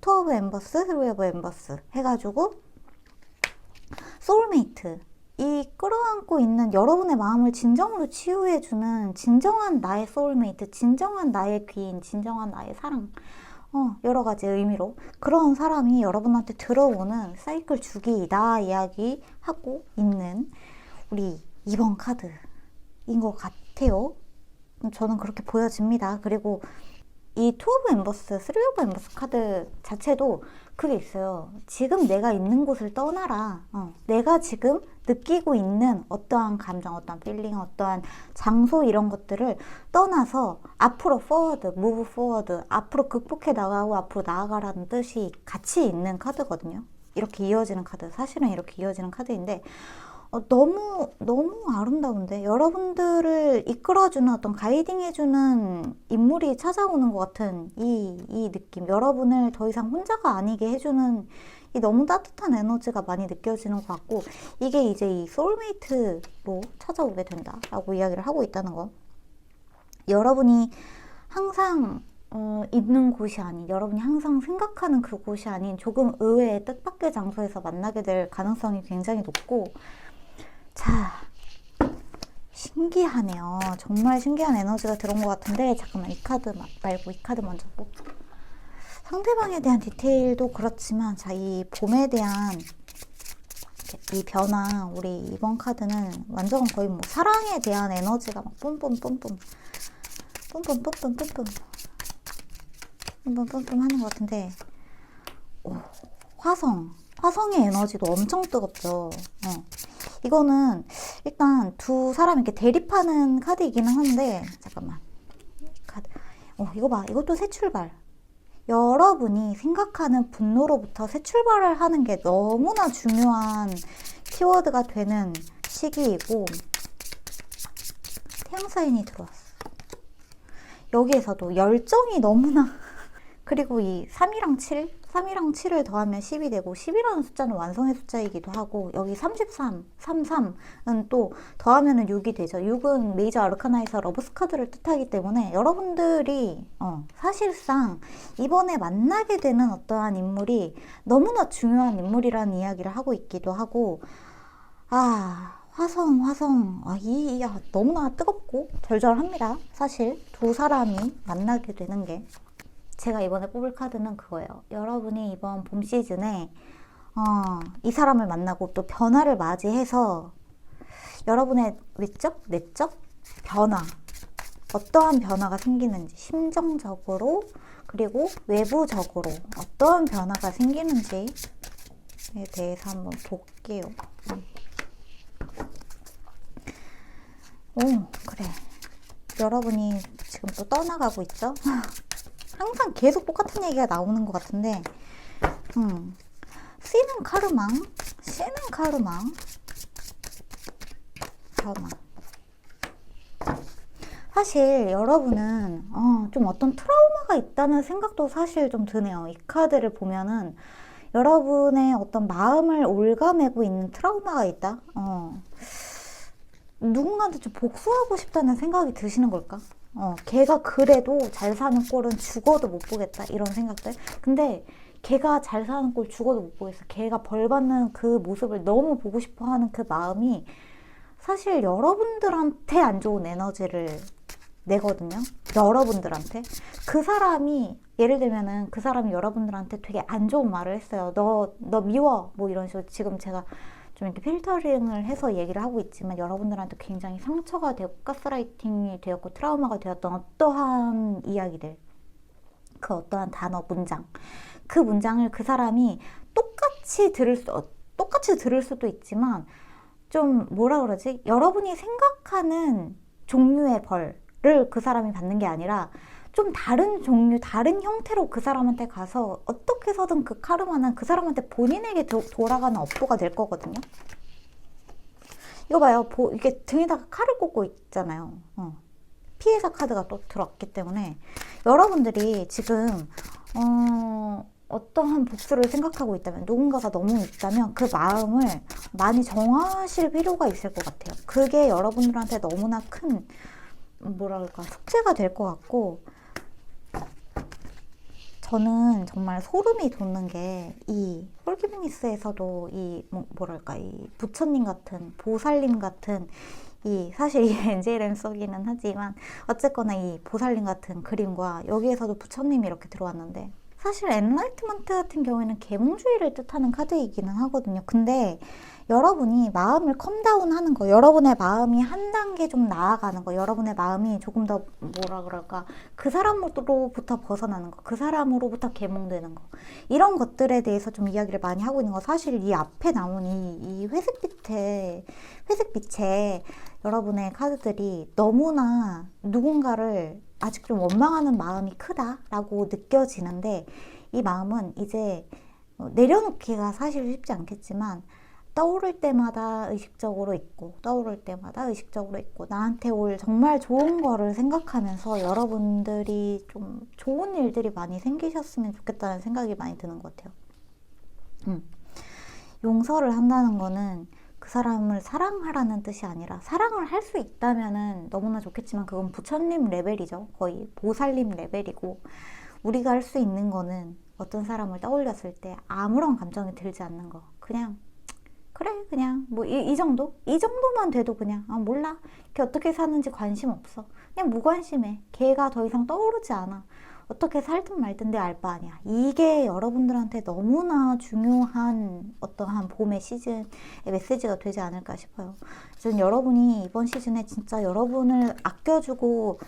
투 오브 엠버스, 쓰리 오브 엠버스 해가지고 소울메이트, 이 끌어안고 있는 여러분의 마음을 진정으로 치유해주는 진정한 나의 소울메이트, 진정한 나의 귀인, 진정한 나의 사랑, 여러 가지 의미로 그런 사람이 여러분한테 들어오는 사이클 주기이다 이야기하고 있는 우리 이번 카드인 것 같아요. 저는 그렇게 보여집니다. 그리고 이 투 오브 엠버스, 쓰리 오브 엠버스 카드 자체도 그게 있어요. 지금 내가 있는 곳을 떠나라. 내가 지금 느끼고 있는 어떠한 감정, 어떠한 필링, 어떠한 장소, 이런 것들을 떠나서 앞으로 forward, move forward, 앞으로 극복해 나가고 앞으로 나아가라는 뜻이 같이 있는 카드거든요. 이렇게 이어지는 카드, 사실은 이렇게 이어지는 카드인데, 너무 아름다운데, 여러분들을 이끌어주는 어떤 가이딩해주는 인물이 찾아오는 것 같은 이 느낌, 여러분을 더 이상 혼자가 아니게 해주는 이 너무 따뜻한 에너지가 많이 느껴지는 것 같고, 이게 이제 이 소울메이트로 찾아오게 된다라고 이야기를 하고 있다는 거. 여러분이 항상 있는 곳이 아닌, 여러분이 항상 생각하는 그곳이 아닌 조금 의외의 뜻밖의 장소에서 만나게 될 가능성이 굉장히 높고, 자, 신기하네요. 정말 신기한 에너지가 들어온 것 같은데, 잠깐만, 이 카드 말고 이 카드 먼저 뽑자. 상대방에 대한 디테일도 그렇지만, 자, 이 봄에 대한 이 변화, 우리 이번 카드는 완전 거의 뭐 사랑에 대한 에너지가 막 뿜뿜뿜뿜 하는 것 같은데, 화성의 에너지도 엄청 뜨겁죠. 이거는 일단 두 사람이 이렇게 대립하는 카드이기는 한데, 잠깐만, 카드, 이거 봐, 이것도 새 출발. 여러분이 생각하는 분노로부터 새 출발을 하는 게 너무나 중요한 키워드가 되는 시기이고, 태양 사인이 들어왔어. 여기에서도 열정이 너무나 그리고 이 3이랑 7을 더하면 10이 되고, 10이라는 숫자는 완성의 숫자이기도 하고, 여기 33은 또 더하면 6이 되죠. 6은 메이저 아르카나에서 러브스 카드를 뜻하기 때문에 여러분들이 사실상 이번에 만나게 되는 어떠한 인물이 너무나 중요한 인물이라는 이야기를 하고 있기도 하고, 화성, 너무나 뜨겁고 절절합니다. 사실 두 사람이 만나게 되는 게. 제가 이번에 뽑을 카드는 그거예요. 여러분이 이번 봄 시즌에 이 사람을 만나고 또 변화를 맞이해서 여러분의 외적, 내적 변화, 어떠한 변화가 생기는지, 심정적으로 그리고 외부적으로 어떠한 변화가 생기는지에 대해서 한번 볼게요. 오, 그래. 여러분이 지금 또 떠나가고 있죠? 항상 계속 똑같은 얘기가 나오는 것 같은데, 쓰이는 카르마, 쉬는 카르마, 변화. 사실 여러분은 좀 어떤 트라우마가 있다는 생각도 사실 좀 드네요. 이 카드를 보면은 여러분의 어떤 마음을 옭아매고 있는 트라우마가 있다. 누군가한테 좀 복수하고 싶다는 생각이 드시는 걸까? 걔가 그래도 잘 사는 꼴은 죽어도 못 보겠다, 이런 생각들. 근데 걔가 잘 사는 꼴 죽어도 못 보겠어. 걔가 벌 받는 그 모습을 너무 보고 싶어 하는 그 마음이 사실 여러분들한테 안 좋은 에너지를 내거든요. 여러분들한테. 그 사람이, 예를 들면은 그 사람이 여러분들한테 되게 안 좋은 말을 했어요. 너 미워. 뭐 이런 식으로. 지금 제가 좀 이렇게 필터링을 해서 얘기를 하고 있지만 여러분들한테 굉장히 상처가 되고 가스라이팅이 되었고 트라우마가 되었던 어떠한 이야기들, 그 어떠한 단어, 문장, 그 문장을 그 사람이 똑같이 들을 수도 있지만 좀 뭐라 그러지? 여러분이 생각하는 종류의 벌을 그 사람이 받는 게 아니라 좀 다른 종류, 다른 형태로 그 사람한테 가서 어떻게 해서든 그 카르마는 그 사람한테 본인에게 돌아가는 업보가 될 거거든요. 이거 봐요. 이게 등에다가 칼을 꽂고 있잖아요. 피해자 카드가 또 들어왔기 때문에 여러분들이 지금 어떠한 복수를 생각하고 있다면, 누군가가 너무 있다면 그 마음을 많이 정하실 필요가 있을 것 같아요. 그게 여러분들한테 너무나 큰 뭐랄까 숙제가 될 것 같고, 저는 정말 소름이 돋는 게 이 폴기비니스에서도 이 뭐랄까 이 부처님 같은, 보살님 같은, 이 사실 이 엔젤은 쏘기는 하지만 어쨌거나 이 보살님 같은 그림과 여기에서도 부처님이 이렇게 들어왔는데, 사실 엔라이트먼트 같은 경우에는 계몽주의를 뜻하는 카드이기는 하거든요. 근데 여러분이 마음을 컴다운하는 거, 여러분의 마음이 한 단계 좀 나아가는 거, 여러분의 마음이 조금 더 뭐라 그럴까, 그 사람으로부터 벗어나는 거, 그 사람으로부터 계몽되는 거, 이런 것들에 대해서 좀 이야기를 많이 하고 있는 거. 사실 이 앞에 나온 이 회색빛에 여러분의 카드들이 너무나 누군가를 아직 좀 원망하는 마음이 크다라고 느껴지는데, 이 마음은 이제 내려놓기가 사실 쉽지 않겠지만 떠오를 때마다 의식적으로 있고, 나한테 올 정말 좋은 거를 생각하면서 여러분들이 좀 좋은 일들이 많이 생기셨으면 좋겠다는 생각이 많이 드는 것 같아요. 용서를 한다는 거는 그 사람을 사랑하라는 뜻이 아니라, 사랑을 할 수 있다면은 너무나 좋겠지만 그건 부처님 레벨이죠. 거의 보살님 레벨이고, 우리가 할 수 있는 거는 어떤 사람을 떠올렸을 때 아무런 감정이 들지 않는 거, 그냥 그래 그냥 뭐 이 정도만 돼도 그냥 몰라, 걔 어떻게 사는지 관심 없어, 그냥 무관심해, 걔가 더 이상 떠오르지 않아, 어떻게 살든 말든 내 알 바 아니야. 이게 여러분들한테 너무나 중요한 어떠한 봄의 시즌의 메시지가 되지 않을까 싶어요. 저는 여러분이 이번 시즌에 진짜 여러분을 아껴주고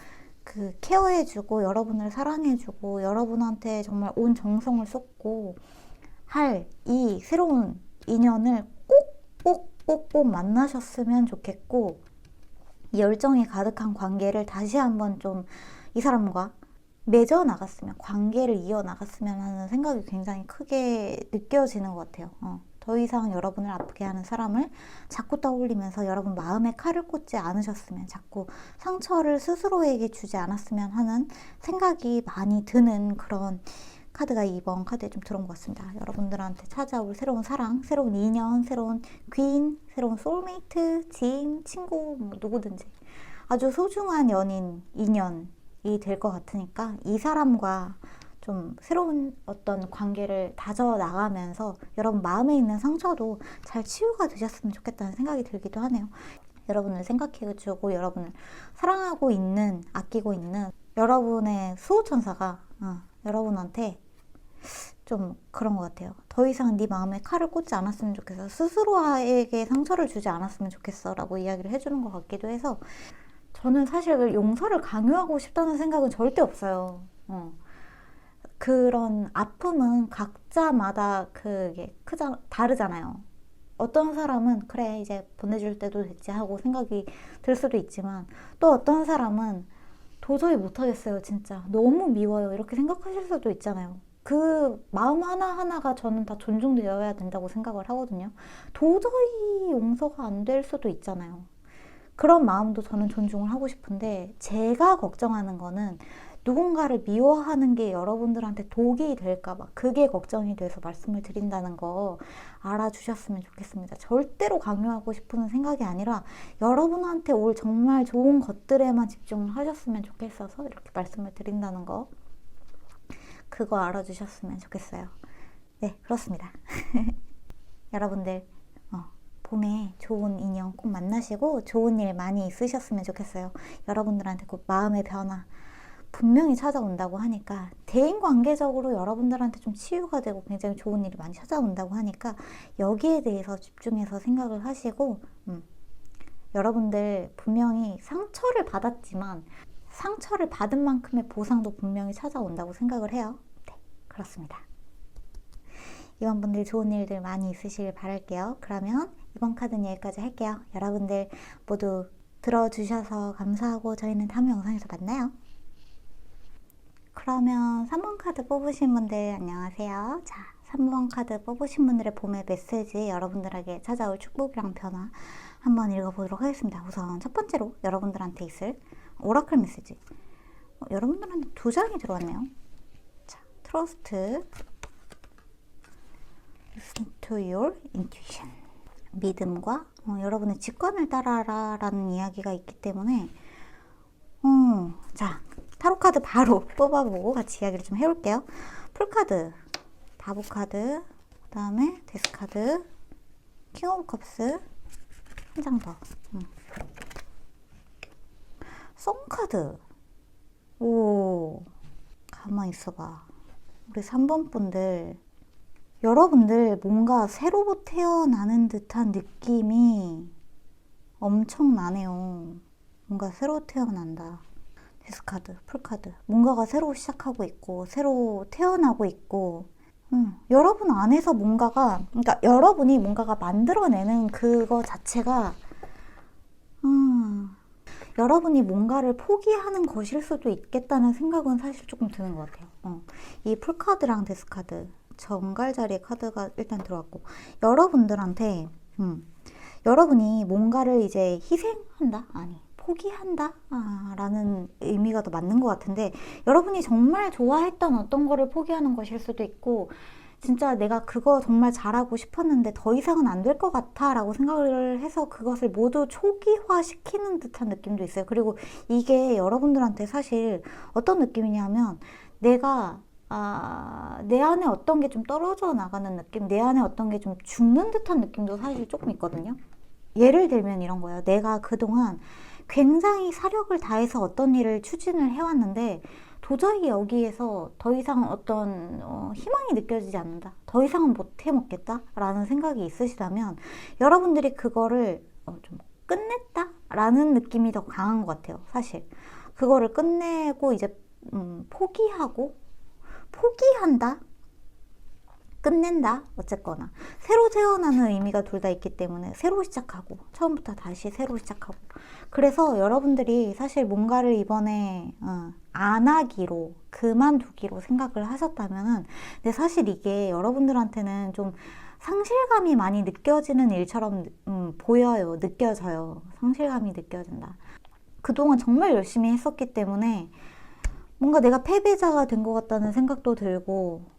그 케어해주고 여러분을 사랑해주고 여러분한테 정말 온 정성을 쏟고 할 이 새로운 인연을 꼭 만나셨으면 좋겠고, 이 열정이 가득한 관계를 다시 한번 좀 이 사람과 맺어 나갔으면, 관계를 이어 나갔으면 하는 생각이 굉장히 크게 느껴지는 것 같아요. 더 이상 여러분을 아프게 하는 사람을 자꾸 떠올리면서 여러분 마음에 칼을 꽂지 않으셨으면, 자꾸 상처를 스스로에게 주지 않았으면 하는 생각이 많이 드는 그런 카드가 이번 카드에 좀 들어온 것 같습니다. 여러분들한테 찾아올 새로운 사랑, 새로운 인연, 새로운 귀인, 새로운 소울메이트, 지인, 친구, 뭐 누구든지 아주 소중한 연인, 인연이 될 것 같으니까 이 사람과 좀 새로운 어떤 관계를 다져나가면서 여러분 마음에 있는 상처도 잘 치유가 되셨으면 좋겠다는 생각이 들기도 하네요. 여러분을 생각해주고 여러분을 사랑하고 있는, 아끼고 있는 여러분의 수호천사가 여러분한테 좀 그런 것 같아요. 더 이상 네 마음에 칼을 꽂지 않았으면 좋겠어. 스스로에게 상처를 주지 않았으면 좋겠어 라고 이야기를 해주는 것 같기도 해서 저는 사실 용서를 강요하고 싶다는 생각은 절대 없어요. 그런 아픔은 각자마다 그게 다르잖아요. 어떤 사람은 그래 이제 보내줄 때도 됐지 하고 생각이 들 수도 있지만 또 어떤 사람은 도저히 못하겠어요 진짜 너무 미워요 이렇게 생각하실 수도 있잖아요. 그 마음 하나하나가 저는 다 존중되어야 된다고 생각을 하거든요. 도저히 용서가 안 될 수도 있잖아요. 그런 마음도 저는 존중을 하고 싶은데 제가 걱정하는 거는 누군가를 미워하는 게 여러분들한테 독이 될까 봐 그게 걱정이 돼서 말씀을 드린다는 거 알아주셨으면 좋겠습니다. 절대로 강요하고 싶은 생각이 아니라 여러분한테 올 정말 좋은 것들에만 집중을 하셨으면 좋겠어서 이렇게 말씀을 드린다는 거 그거 알아주셨으면 좋겠어요. 네, 그렇습니다. 여러분들 봄에 좋은 인연 꼭 만나시고 좋은 일 많이 있으셨으면 좋겠어요. 여러분들한테 꼭 마음의 변화 분명히 찾아온다고 하니까 대인관계적으로 여러분들한테 좀 치유가 되고 굉장히 좋은 일이 많이 찾아온다고 하니까 여기에 대해서 집중해서 생각을 하시고 여러분들 분명히 상처를 받았지만 상처를 받은 만큼의 보상도 분명히 찾아온다고 생각을 해요. 네, 그렇습니다. 이번 분들 좋은 일들 많이 있으시길 바랄게요. 그러면 이번 카드는 여기까지 할게요. 여러분들 모두 들어주셔서 감사하고 저희는 다음 영상에서 만나요. 그러면 3번 카드 뽑으신 분들 안녕하세요. 자, 3번 카드 뽑으신 분들의 봄의 메시지 여러분들에게 찾아올 축복이랑 변화 한번 읽어보도록 하겠습니다. 우선 첫 번째로 여러분들한테 있을 오라클 메시지 여러분들한테 2장이 들어왔네요. 자, Trust Listen to your intuition 믿음과 여러분의 직관을 따라라 라는 이야기가 있기 때문에 자 타로 카드 바로 뽑아보고 같이 이야기를 좀 해볼게요. 풀카드, 바보카드, 그 다음에 데스카드, 킹 오브 컵스 한 장 더 송카드. 오, 가만히 있어봐. 우리 3번 분들 여러분들 뭔가 새로 태어나는 듯한 느낌이 엄청나네요. 뭔가 새로 태어난다. 데스카드, 풀카드. 뭔가가 새로 시작하고 있고 새로 태어나고 있고 여러분 안에서 뭔가가 그러니까 여러분이 뭔가가 만들어내는 그거 자체가 여러분이 뭔가를 포기하는 것일 수도 있겠다는 생각은 사실 조금 드는 것 같아요. 이 풀카드랑 데스카드 정갈자리 카드가 일단 들어왔고 여러분들한테 여러분이 뭔가를 이제 희생한다? 아니 포기한다? 라는 의미가 더 맞는 것 같은데 여러분이 정말 좋아했던 어떤 거를 포기하는 것일 수도 있고 진짜 내가 그거 정말 잘하고 싶었는데 더 이상은 안 될 것 같아 라고 생각을 해서 그것을 모두 초기화 시키는 듯한 느낌도 있어요. 그리고 이게 여러분들한테 사실 어떤 느낌이냐면 내가 내 안에 어떤 게 좀 떨어져 나가는 느낌, 내 안에 어떤 게 좀 죽는 듯한 느낌도 사실 조금 있거든요. 예를 들면 이런 거예요. 내가 그동안 굉장히 사력을 다해서 어떤 일을 추진을 해왔는데 도저히 여기에서 더 이상 어떤 희망이 느껴지지 않는다. 더 이상은 못 해먹겠다 라는 생각이 있으시다면 여러분들이 그거를 좀 끝냈다 라는 느낌이 더 강한 것 같아요. 사실 그거를 끝내고 이제 포기한다? 끝낸다? 어쨌거나 새로 태어나는 의미가 둘 다 있기 때문에 새로 시작하고 처음부터 다시 새로 시작하고 그래서 여러분들이 사실 뭔가를 이번에 안 하기로 그만두기로 생각을 하셨다면은 근데 사실 이게 여러분들한테는 좀 상실감이 많이 느껴지는 일처럼 보여요. 느껴져요. 상실감이 느껴진다. 그동안 정말 열심히 했었기 때문에 뭔가 내가 패배자가 된 것 같다는 생각도 들고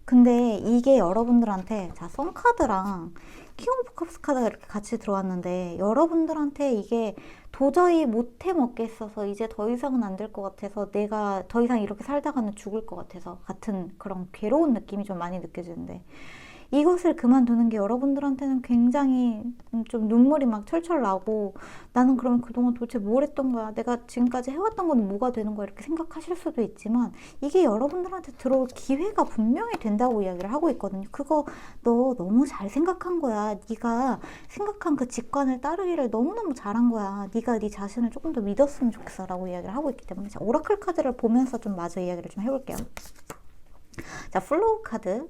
근데 이게 여러분들한테 자 선카드랑 킹 오브 컵스 카드가 이렇게 같이 들어왔는데 여러분들한테 이게 도저히 못해 먹겠어서 이제 더 이상은 안 될 것 같아서 내가 더 이상 이렇게 살다가는 죽을 것 같아서 같은 그런 괴로운 느낌이 좀 많이 느껴지는데 이것을 그만두는 게 여러분들한테는 굉장히 좀 눈물이 막 철철 나고, 나는 그럼 그동안 도대체 뭘 했던 거야? 내가 지금까지 해왔던 건 뭐가 되는 거야? 이렇게 생각하실 수도 있지만, 이게 여러분들한테 들어올 기회가 분명히 된다고 이야기를 하고 있거든요. 그거 너 너무 잘 생각한 거야. 네가 생각한 그 직관을 따르기를 너무너무 잘한 거야. 네가 네 자신을 조금 더 믿었으면 좋겠어 라고 이야기를 하고 있기 때문에, 자, 오라클 카드를 보면서 좀 마저 이야기를 좀 해볼게요. 자, 플로우 카드,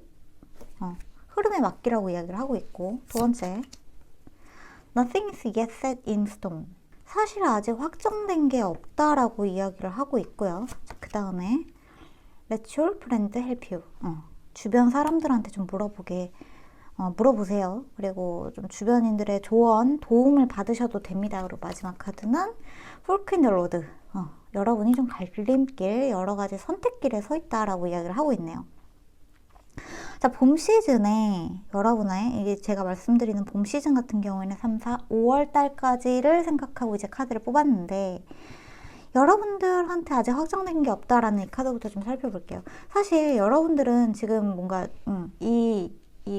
흐름에 맡기라고 이야기를 하고 있고, 두 번째, Nothing is yet set in stone. 사실 아직 확정된 게 없다라고 이야기를 하고 있고요. 그 다음에 Let your friend help you. 주변 사람들한테 좀 물어보세요. 그리고 좀 주변인들의 조언, 도움을 받으셔도 됩니다. 그리고 마지막 카드는 Fork in the road. 여러분이 좀 갈림길, 여러 가지 선택길에 서 있다라고 이야기를 하고 있네요. 자, 봄 시즌에 여러분의, 이게 제가 말씀드리는 봄 시즌 같은 경우에는 3, 4, 5월 달까지를 생각하고 이제 카드를 뽑았는데, 여러분들한테 아직 확정된 게 없다라는 이 카드부터 좀 살펴볼게요. 사실 여러분들은 지금 뭔가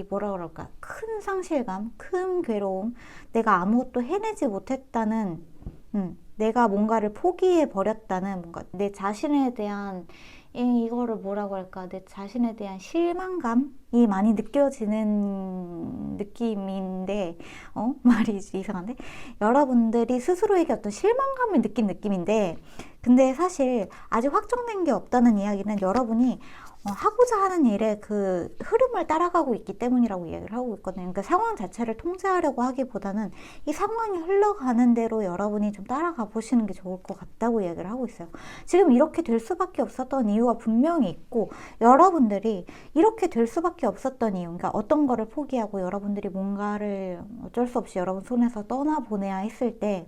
뭐라 그럴까, 큰 상실감, 큰 괴로움, 내가 아무것도 해내지 못했다는, 내가 뭔가를 포기해 버렸다는, 뭔가 내 자신에 대한 이거를 뭐라고 할까, 내 자신에 대한 실망감이 많이 느껴지는 느낌인데, 말이 이상한데, 여러분들이 스스로에게 어떤 실망감을 느낀 느낌인데, 근데 사실 아직 확정된 게 없다는 이야기는 여러분이 하고자 하는 일에 그 흐름을 따라가고 있기 때문이라고 이야기를 하고 있거든요. 그러니까 상황 자체를 통제하려고 하기보다는 이 상황이 흘러가는 대로 여러분이 좀 따라가 보시는 게 좋을 것 같다고 이야기를 하고 있어요. 지금 이렇게 될 수밖에 없었던 이유가 분명히 있고, 여러분들이 이렇게 될 수밖에 없었던 이유, 그러니까 어떤 거를 포기하고 여러분들이 뭔가를 어쩔 수 없이 여러분 손에서 떠나보내야 했을 때,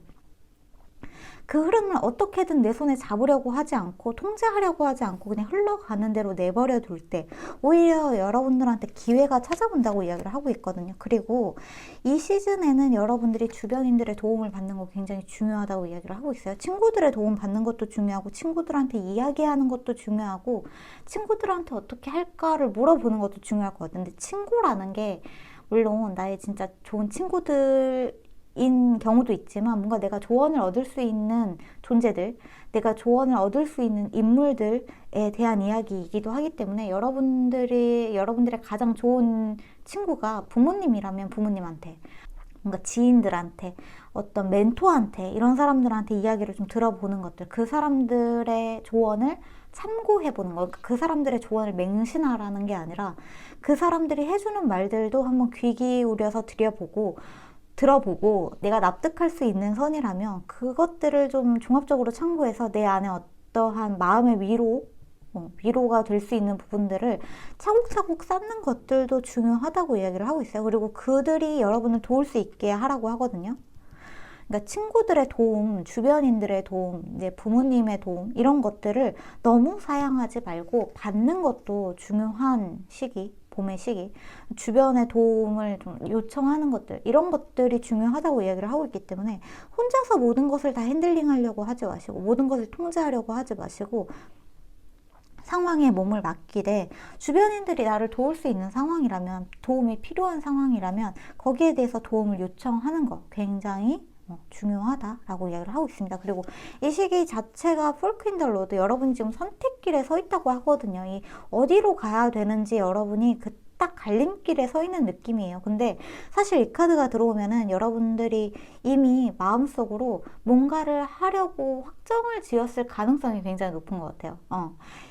그 흐름을 어떻게든 내 손에 잡으려고 하지 않고 통제하려고 하지 않고 그냥 흘러가는 대로 내버려 둘 때 오히려 여러분들한테 기회가 찾아온다고 이야기를 하고 있거든요. 그리고 이 시즌에는 여러분들이 주변인들의 도움을 받는 거 굉장히 중요하다고 이야기를 하고 있어요. 친구들의 도움 받는 것도 중요하고, 친구들한테 이야기하는 것도 중요하고, 친구들한테 어떻게 할까를 물어보는 것도 중요할 것 같아요. 근데 친구라는 게 물론 나의 진짜 좋은 친구들 인 경우도 있지만, 뭔가 내가 조언을 얻을 수 있는 존재들, 내가 조언을 얻을 수 있는 인물들에 대한 이야기이기도 하기 때문에, 여러분들의 가장 좋은 친구가 부모님이라면 부모님한테, 뭔가 지인들한테, 어떤 멘토한테, 이런 사람들한테 이야기를 좀 들어보는 것들, 그 사람들의 조언을 참고해보는 거, 그 사람들의 조언을 맹신하라는 게 아니라 그 사람들이 해주는 말들도 한번 귀 기울여서 들어보고 내가 납득할 수 있는 선이라면 그것들을 좀 종합적으로 참고해서 내 안에 어떠한 마음의 위로가 될 수 있는 부분들을 차곡차곡 쌓는 것들도 중요하다고 이야기를 하고 있어요. 그리고 그들이 여러분을 도울 수 있게 하라고 하거든요. 그러니까 친구들의 도움, 주변인들의 도움, 이제 부모님의 도움, 이런 것들을 너무 사양하지 말고 받는 것도 중요한 시기, 봄의 시기, 주변의 도움을 좀 요청하는 것들, 이런 것들이 중요하다고 이야기를 하고 있기 때문에 혼자서 모든 것을 다 핸들링 하려고 하지 마시고, 모든 것을 통제하려고 하지 마시고, 상황에 몸을 맡기되, 주변인들이 나를 도울 수 있는 상황이라면, 도움이 필요한 상황이라면 거기에 대해서 도움을 요청하는 것 굉장히 중요하다라고 이야기를 하고 있습니다. 그리고 이 시기 자체가 폴크 인 더 로드, 여러분이 지금 선택길에 서 있다고 하거든요. 이 어디로 가야 되는지 여러분이 그 딱 갈림길에 서 있는 느낌이에요. 근데 사실 이 카드가 들어오면은 여러분들이 이미 마음속으로 뭔가를 하려고 확정을 지었을 가능성이 굉장히 높은 것 같아요.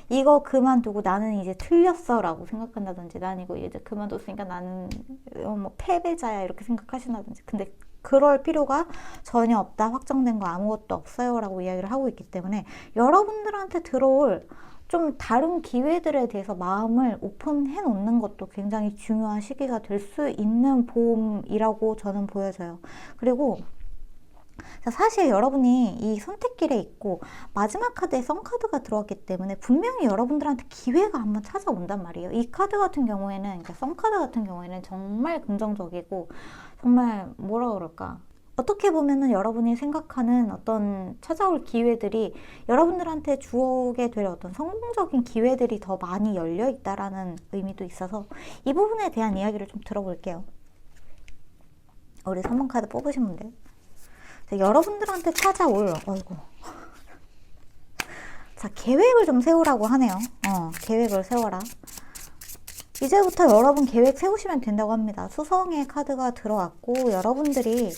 이거 그만두고 나는 이제 틀렸어 라고 생각한다든지, 난 이거 이제 그만뒀으니까 나는 뭐 패배자야 이렇게 생각하신다든지, 근데 그럴 필요가 전혀 없다, 확정된 거 아무것도 없어요 라고 이야기를 하고 있기 때문에, 여러분들한테 들어올 좀 다른 기회들에 대해서 마음을 오픈해 놓는 것도 굉장히 중요한 시기가 될 수 있는 봄이라고 저는 보여져요. 그리고 사실 여러분이 이 선택길에 있고 마지막 카드에 썬카드가 들어왔기 때문에 분명히 여러분들한테 기회가 한번 찾아온단 말이에요. 이 카드 같은 경우에는, 그러니까 썬카드 같은 경우에는 정말 긍정적이고, 정말 뭐라 그럴까, 어떻게 보면은 여러분이 생각하는 어떤 찾아올 기회들이 여러분들한테 주어오게 될 어떤 성공적인 기회들이 더 많이 열려 있다라는 의미도 있어서 이 부분에 대한 이야기를 좀 들어볼게요. 우리 선물카드 뽑으신 분들. 여러분들한테 찾아올, 어이구. 자, 계획을 좀 세우라고 하네요. 계획을 세워라. 이제부터 여러분 계획 세우시면 된다고 합니다. 수성의 카드가 들어왔고, 여러분들이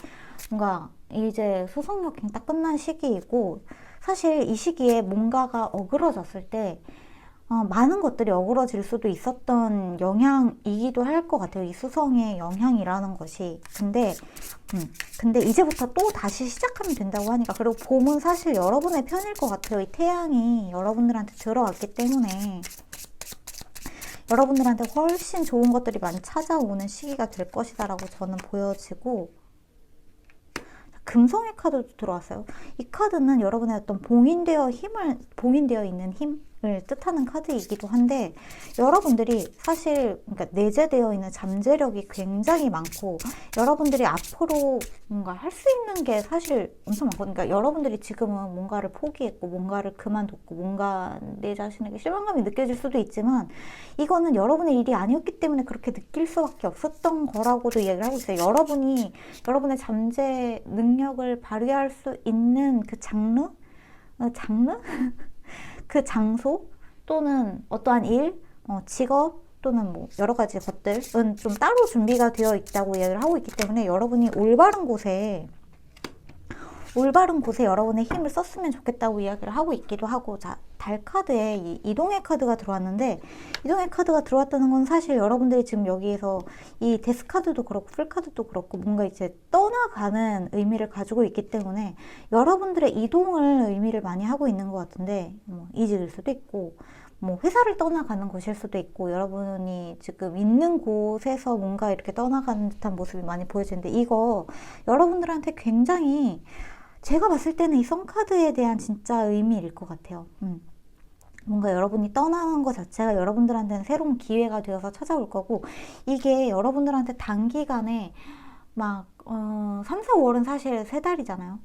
뭔가 이제 수성 역행 딱 끝난 시기이고, 사실 이 시기에 뭔가가 어그러졌을 때 많은 것들이 어그러질 수도 있었던 영향이기도 할 것 같아요. 이 수성의 영향이라는 것이. 근데 이제부터 또 다시 시작하면 된다고 하니까. 그리고 봄은 사실 여러분의 편일 것 같아요. 이 태양이 여러분들한테 들어왔기 때문에 여러분들한테 훨씬 좋은 것들이 많이 찾아오는 시기가 될 것이다 라고 저는 보여지고, 금성의 카드도 들어왔어요. 이 카드는 여러분의 어떤 봉인되어 있는 힘을 뜻하는 카드이기도 한데, 여러분들이 사실 그러니까 내재되어 있는 잠재력이 굉장히 많고, 여러분들이 앞으로 뭔가 할 수 있는 게 사실 엄청 많거든요. 그러니까 여러분들이 지금은 뭔가를 포기했고 뭔가를 그만뒀고 뭔가 내 자신에게 실망감이 느껴질 수도 있지만, 이거는 여러분의 일이 아니었기 때문에 그렇게 느낄 수밖에 없었던 거라고도 이야기를 하고 있어요. 여러분이 여러분의 잠재 능력을 발휘할 수 있는 그 장르? 그 장소 또는 어떠한 일, 직업 또는 뭐 여러 가지 것들은 좀 따로 준비가 되어 있다고 이야기를 하고 있기 때문에, 여러분이 올바른 곳에 여러분의 힘을 썼으면 좋겠다고 이야기를 하고 있기도 하고. 자, 달 카드에 이 이동의 카드가 들어왔는데, 이동의 카드가 들어왔다는 건 사실 여러분들이 지금 여기에서 이 데스 카드도 그렇고 풀 카드도 그렇고 뭔가 이제 떠나가는 의미를 가지고 있기 때문에 여러분들의 이동을 의미를 많이 하고 있는 것 같은데, 뭐 이직일 수도 있고 뭐 회사를 떠나가는 것일 수도 있고, 여러분이 지금 있는 곳에서 뭔가 이렇게 떠나가는 듯한 모습이 많이 보여지는데, 이거 여러분들한테 굉장히, 제가 봤을 때는 이 선카드에 대한 진짜 의미일 것 같아요. 뭔가 여러분이 떠나는 것 자체가 여러분들한테는 새로운 기회가 되어서 찾아올 거고, 이게 여러분들한테 단기간에 막 3, 4, 5월은 사실 3달이잖아요.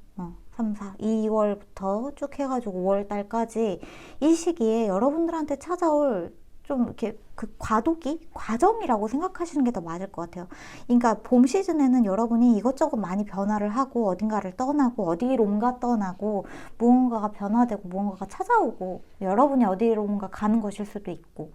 3, 4, 2월부터 쭉 해가지고 5월 달까지 이 시기에 여러분들한테 찾아올 좀 이렇게 그 과정이라고 생각하시는 게 더 맞을 것 같아요. 그러니까 봄 시즌에는 여러분이 이것저것 많이 변화를 하고 어딘가를 떠나고 어디론가 떠나고 무언가가 변화되고 무언가가 찾아오고, 여러분이 어디론가 가는 것일 수도 있고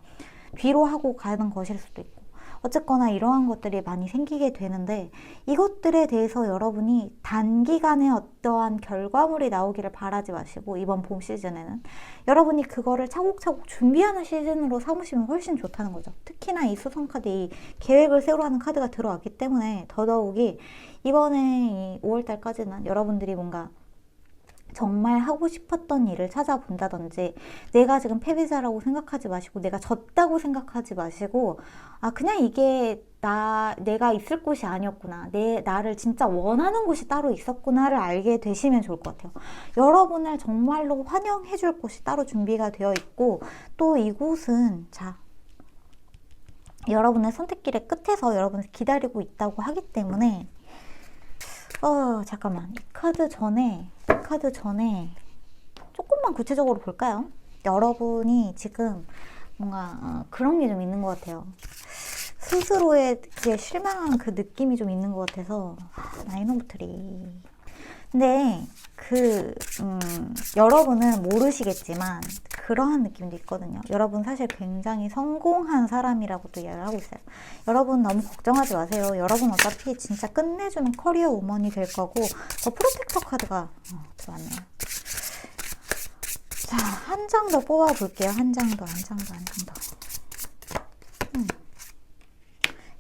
뒤로 하고 가는 것일 수도 있고, 어쨌거나 이러한 것들이 많이 생기게 되는데, 이것들에 대해서 여러분이 단기간에 어떠한 결과물이 나오기를 바라지 마시고, 이번 봄 시즌에는 여러분이 그거를 차곡차곡 준비하는 시즌으로 삼으시면 훨씬 좋다는 거죠. 특히나 이 수성카드, 이 계획을 세우라는 카드가 들어왔기 때문에 더더욱이 이번에 이 5월달까지는 여러분들이 뭔가 정말 하고 싶었던 일을 찾아본다든지, 내가 지금 패배자라고 생각하지 마시고 내가 졌다고 생각하지 마시고, 그냥 이게 내가 있을 곳이 아니었구나, 나를 진짜 원하는 곳이 따로 있었구나를 알게 되시면 좋을 것 같아요. 여러분을 정말로 환영해 줄 곳이 따로 준비가 되어 있고, 또 이곳은 여러분의 선택길의 끝에서 여러분을 기다리고 있다고 하기 때문에, 잠깐만. 이 카드 전에 조금만 구체적으로 볼까요? 여러분이 지금 뭔가 그런 게 좀 있는 것 같아요. 스스로에게 실망한 그 느낌이 좀 있는 것 같아서. 나인 오브 트리. 근데 여러분은 모르시겠지만 그러한 느낌도 있거든요. 여러분 사실 굉장히 성공한 사람이라고도 이야기를 하고 있어요. 여러분 너무 걱정하지 마세요. 여러분 어차피 진짜 끝내주는 커리어 우먼이 될 거고. 더 프로텍터 카드가 들어왔네요. 자, 한 장 더 뽑아볼게요. 한 장 더.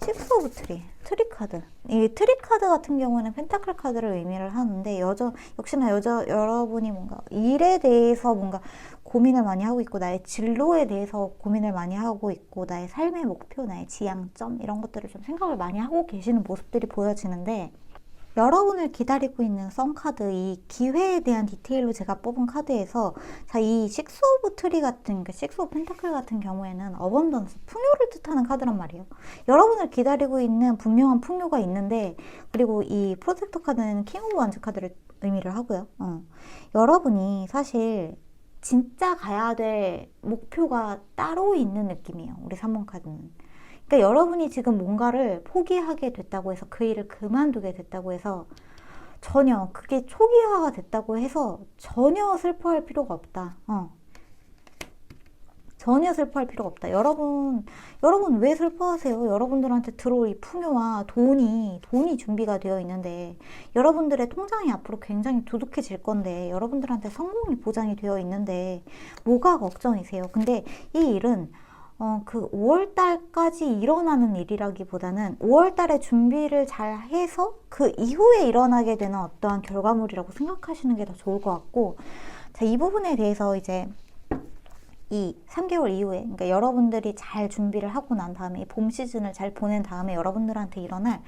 식스 오브 트리 카드. 이 트리 카드 같은 경우는 펜타클 카드를 의미를 하는데, 역시나 여러분이 뭔가 일에 대해서 뭔가 고민을 많이 하고 있고, 나의 진로에 대해서 고민을 많이 하고 있고, 나의 삶의 목표, 나의 지향점 이런 것들을 좀 생각을 많이 하고 계시는 모습들이 보여지는데, 여러분을 기다리고 있는 썬카드, 이 기회에 대한 디테일로 제가 뽑은 카드에서, 자, 이 식스 오브 트리 같은, 식스 오브 펜타클 같은 경우에는 어번던스, 풍요를 뜻하는 카드란 말이에요. 여러분을 기다리고 있는 분명한 풍요가 있는데, 그리고 이 프로젝터 카드는 킹 오브 완즈 카드를 의미를 하고요. 여러분이 사실 진짜 가야 될 목표가 따로 있는 느낌이에요. 우리 3번 카드는. 그러니까 여러분이 지금 뭔가를 포기하게 됐다고 해서, 그 일을 그만두게 됐다고 해서, 전혀 그게 초기화가 됐다고 해서 전혀 슬퍼할 필요가 없다. 전혀 슬퍼할 필요가 없다. 여러분 왜 슬퍼하세요? 여러분들한테 들어올 이 풍요와 돈이 준비가 되어 있는데, 여러분들의 통장이 앞으로 굉장히 두둑해질 건데, 여러분들한테 성공이 보장이 되어 있는데 뭐가 걱정이세요? 근데 이 일은 그 5월달까지 일어나는 일이라기보다는 5월달에 준비를 잘 해서 그 이후에 일어나게 되는 어떠한 결과물이라고 생각하시는 게 더 좋을 것 같고, 자, 이 부분에 대해서 이제 이 3개월 이후에, 그러니까 여러분들이 잘 준비를 하고 난 다음에, 이 봄 시즌을 잘 보낸 다음에 여러분들한테 일어날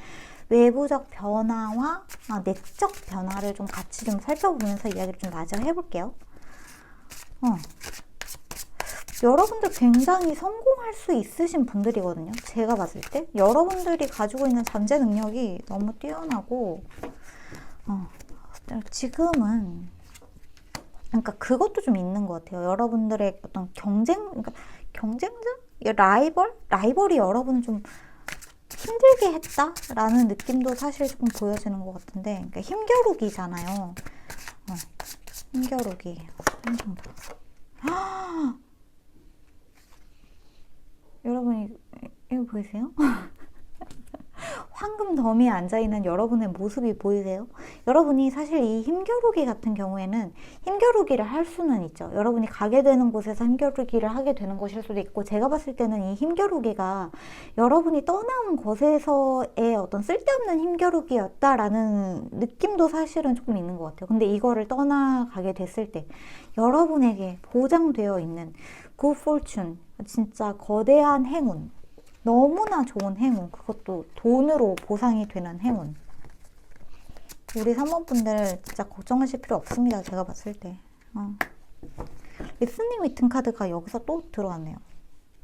외부적 변화와 내적 변화를 좀 같이 좀 살펴보면서 이야기를 좀 마저 해볼게요. 여러분들 굉장히 성공할 수 있으신 분들이거든요. 제가 봤을 때 여러분들이 가지고 있는 잠재 능력이 너무 뛰어나고, 지금은 그러니까 그것도 좀 있는 것 같아요. 여러분들의 어떤 그러니까 경쟁자? 라이벌이 여러분을 좀 힘들게 했다라는 느낌도 사실 조금 보여지는 것 같은데, 그러니까 힘겨루기잖아요. 힘겨루기. 여러분, 이거 보이세요? 황금 더미에 앉아있는 여러분의 모습이 보이세요? 여러분이 사실 이 힘겨루기 같은 경우에는 힘겨루기를 할 수는 있죠. 여러분이 가게 되는 곳에서 힘겨루기를 하게 되는 것일 수도 있고, 제가 봤을 때는 이 힘겨루기가 여러분이 떠나온 곳에서의 어떤 쓸데없는 힘겨루기였다라는 느낌도 사실은 조금 있는 것 같아요. 근데 이거를 떠나가게 됐을 때 여러분에게 보장되어 있는 good fortune, 진짜 거대한 행운, 너무나 좋은 행운, 그것도 돈으로 보상이 되는 행운. 우리 3번 분들 진짜 걱정하실 필요 없습니다. 제가 봤을 때. 리스닝 위튼 카드가 여기서 또 들어왔네요.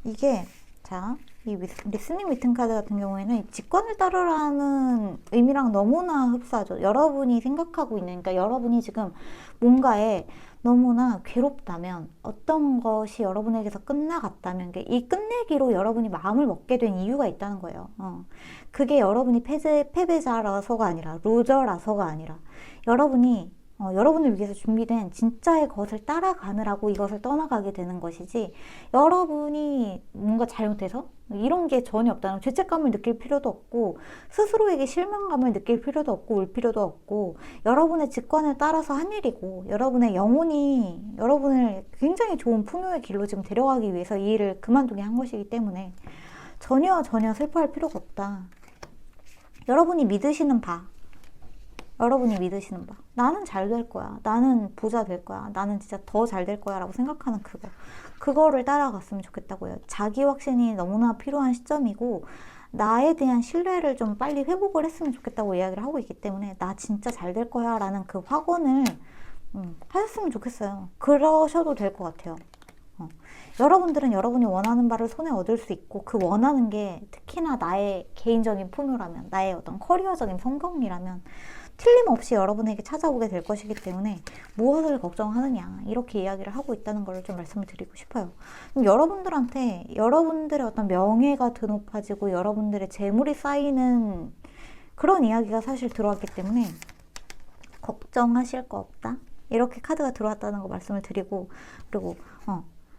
이게, 자, 이 리스닝 위튼 카드 같은 경우에는 직관을 따르라는 의미랑 너무나 흡사하죠. 여러분이 생각하고 있는, 그러니까 여러분이 지금 뭔가에 너무나 괴롭다면, 어떤 것이 여러분에게서 끝나갔다면, 이 끝내기로 여러분이 마음을 먹게 된 이유가 있다는 거예요. 그게 여러분이 패배자라서가 아니라, 루저라서가 아니라, 여러분이 여러분을 위해서 준비된 진짜의 것을 따라가느라고 이것을 떠나가게 되는 것이지, 여러분이 뭔가 잘못해서 이런 게 전혀 없다는, 죄책감을 느낄 필요도 없고, 스스로에게 실망감을 느낄 필요도 없고, 울 필요도 없고, 여러분의 직관을 따라서 한 일이고, 여러분의 영혼이 여러분을 굉장히 좋은 풍요의 길로 지금 데려가기 위해서 이 일을 그만두게 한 것이기 때문에 전혀 슬퍼할 필요가 없다. 여러분이 믿으시는 바, 나는 잘 될 거야, 나는 부자 될 거야, 나는 진짜 더 잘 될 거야 라고 생각하는 그거를 따라갔으면 좋겠다고요. 자기 확신이 너무나 필요한 시점이고, 나에 대한 신뢰를 좀 빨리 회복을 했으면 좋겠다고 이야기를 하고 있기 때문에, 나 진짜 잘 될 거야 라는 그 확언을 하셨으면 좋겠어요. 그러셔도 될 것 같아요. 여러분들은 여러분이 원하는 바를 손에 얻을 수 있고, 그 원하는 게 특히나 나의 개인적인 풍요라면, 나의 어떤 커리어적인 성공이라면 틀림없이 여러분에게 찾아오게 될 것이기 때문에 무엇을 걱정하느냐, 이렇게 이야기를 하고 있다는 걸 좀 말씀을 드리고 싶어요. 여러분들한테 여러분들의 어떤 명예가 더 높아지고 여러분들의 재물이 쌓이는 그런 이야기가 사실 들어왔기 때문에 걱정하실 거 없다, 이렇게 카드가 들어왔다는 거 말씀을 드리고, 그리고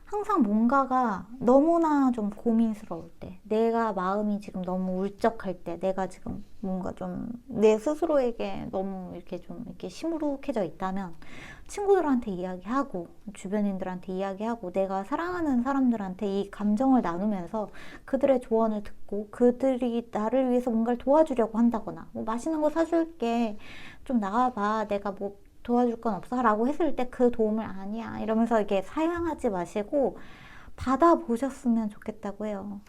항상 뭔가가 너무나 좀 고민스러울 때, 내가 마음이 지금 너무 울적할 때, 내가 지금 뭔가 좀 내 스스로에게 너무 이렇게 좀 이렇게 시무룩해져 있다면, 친구들한테 이야기하고, 주변인들한테 이야기하고, 내가 사랑하는 사람들한테 이 감정을 나누면서 그들의 조언을 듣고, 그들이 나를 위해서 뭔가를 도와주려고 한다거나, 뭐 맛있는 거 사줄게, 좀 나와봐, 내가 뭐 도와줄 건 없어 라고 했을 때 그 도움을 아니야 이러면서 이렇게 사양하지 마시고 받아보셨으면 좋겠다고 해요.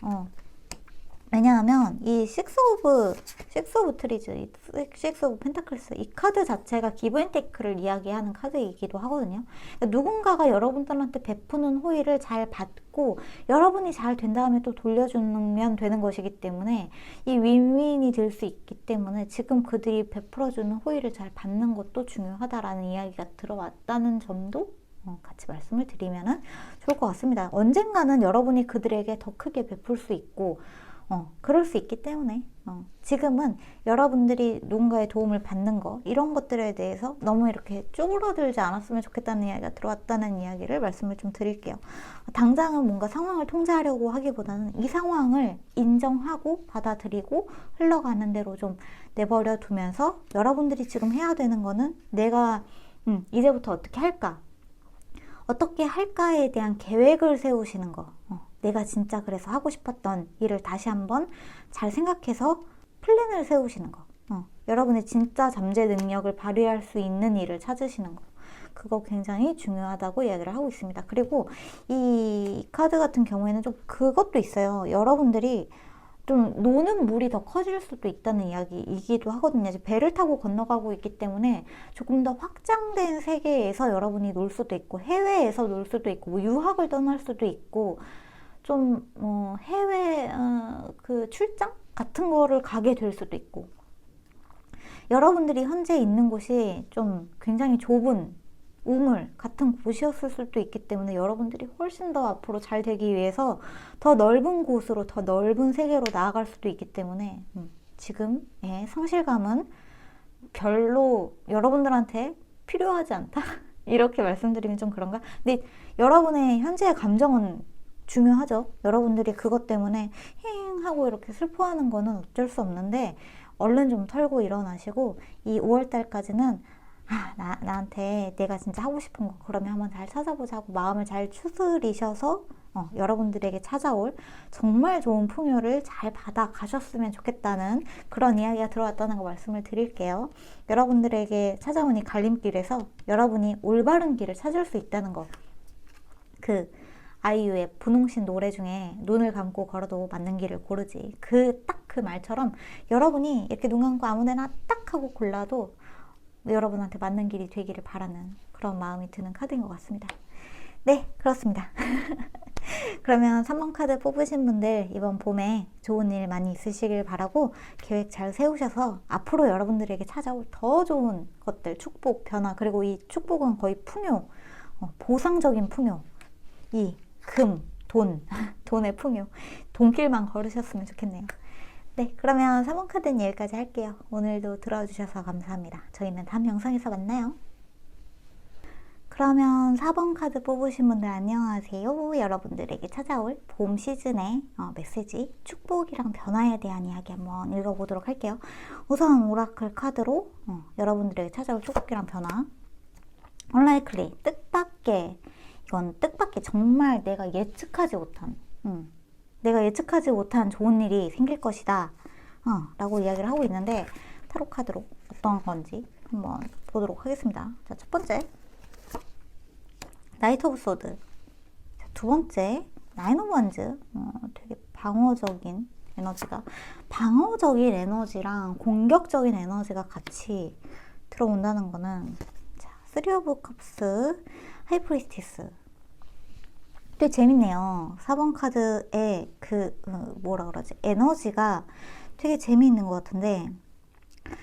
왜냐하면 이 식스 오브 트리즈, 식스 오브 펜타클스 이 카드 자체가 기브 앤 테이크를 이야기하는 카드이기도 하거든요. 그러니까 누군가가 여러분들한테 베푸는 호의를 잘 받고 여러분이 잘 된 다음에 또 돌려주면 되는 것이기 때문에 이 윈윈이 될 수 있기 때문에 지금 그들이 베풀어주는 호의를 잘 받는 것도 중요하다라는 이야기가 들어왔다는 점도 같이 말씀을 드리면 좋을 것 같습니다. 언젠가는 여러분이 그들에게 더 크게 베풀 수 있고 그럴 수 있기 때문에 지금은 여러분들이 누군가의 도움을 받는 거 이런 것들에 대해서 너무 이렇게 쪼그러들지 않았으면 좋겠다는 이야기가 들어왔다는 이야기를 말씀을 좀 드릴게요. 당장은 뭔가 상황을 통제하려고 하기보다는 이 상황을 인정하고 받아들이고 흘러가는 대로 좀 내버려 두면서 여러분들이 지금 해야 되는 거는 내가 이제부터 어떻게 할까? 어떻게 할까에 대한 계획을 세우시는 거. 내가 진짜 그래서 하고 싶었던 일을 다시 한번 잘 생각해서 플랜을 세우시는 거. 여러분의 진짜 잠재 능력을 발휘할 수 있는 일을 찾으시는 거. 그거 굉장히 중요하다고 이야기를 하고 있습니다. 그리고 이 카드 같은 경우에는 좀 그것도 있어요. 여러분들이 좀 노는 물이 더 커질 수도 있다는 이야기이기도 하거든요. 이제 배를 타고 건너가고 있기 때문에 조금 더 확장된 세계에서 여러분이 놀 수도 있고 해외에서 놀 수도 있고 뭐 유학을 떠날 수도 있고 좀 해외 그 출장 같은 거를 가게 될 수도 있고 여러분들이 현재 있는 곳이 좀 굉장히 좁은 우물 같은 곳이었을 수도 있기 때문에 여러분들이 훨씬 더 앞으로 잘 되기 위해서 더 넓은 곳으로 더 넓은 세계로 나아갈 수도 있기 때문에 지금의 상실감은 별로 여러분들한테 필요하지 않다 이렇게 말씀드리면 좀 그런가? 근데 여러분의 현재의 감정은 중요하죠. 여러분들이 그것 때문에 힝 하고 이렇게 슬퍼하는 거는 어쩔 수 없는데 얼른 좀 털고 일어나시고 이 5월달까지는 나한테 내가 진짜 하고 싶은 거 그러면 한번 잘 찾아보자고 마음을 잘 추스리셔서 여러분들에게 찾아올 정말 좋은 풍요를 잘 받아 가셨으면 좋겠다는 그런 이야기가 들어왔다는 거 말씀을 드릴게요. 여러분들에게 찾아온 이 갈림길에서 여러분이 올바른 길을 찾을 수 있다는 거. 그 아이유의 분홍신 노래 중에 눈을 감고 걸어도 맞는 길을 고르지. 딱 그 말처럼 여러분이 이렇게 눈 감고 아무데나 딱 하고 골라도 여러분한테 맞는 길이 되기를 바라는 그런 마음이 드는 카드인 것 같습니다. 네, 그렇습니다. 그러면 3번 카드 뽑으신 분들 이번 봄에 좋은 일 많이 있으시길 바라고 계획 잘 세우셔서 앞으로 여러분들에게 찾아올 더 좋은 것들, 축복, 변화, 그리고 이 축복은 거의 풍요, 보상적인 풍요, 이 금, 돈의 풍요, 돈길만 걸으셨으면 좋겠네요. 네, 그러면 3번 카드는 여기까지 할게요. 오늘도 들어주셔서 감사합니다. 저희는 다음 영상에서 만나요. 그러면 4번 카드 뽑으신 분들 안녕하세요. 여러분들에게 찾아올 봄 시즌의 메시지, 축복이랑 변화에 대한 이야기 한번 읽어보도록 할게요. 우선 오라클 카드로 여러분들에게 찾아올 축복이랑 변화. 언라이클리, 뜻밖의, 이건 뜻밖의 정말 내가 예측하지 못한 좋은 일이 생길 것이다 라고 이야기를 하고 있는데 타로 카드로 어떤 건지 한번 보도록 하겠습니다. 자, 첫 번째 나이트 오브 소드, 두 번째 나인 오브 원즈. 되게 방어적인 에너지랑 공격적인 에너지가 같이 들어온다는 거는 자, 쓰리 오브 컵스, 하이프리스티스. 되게 재밌네요. 4번 카드의 에너지가 되게 재미있는 것 같은데,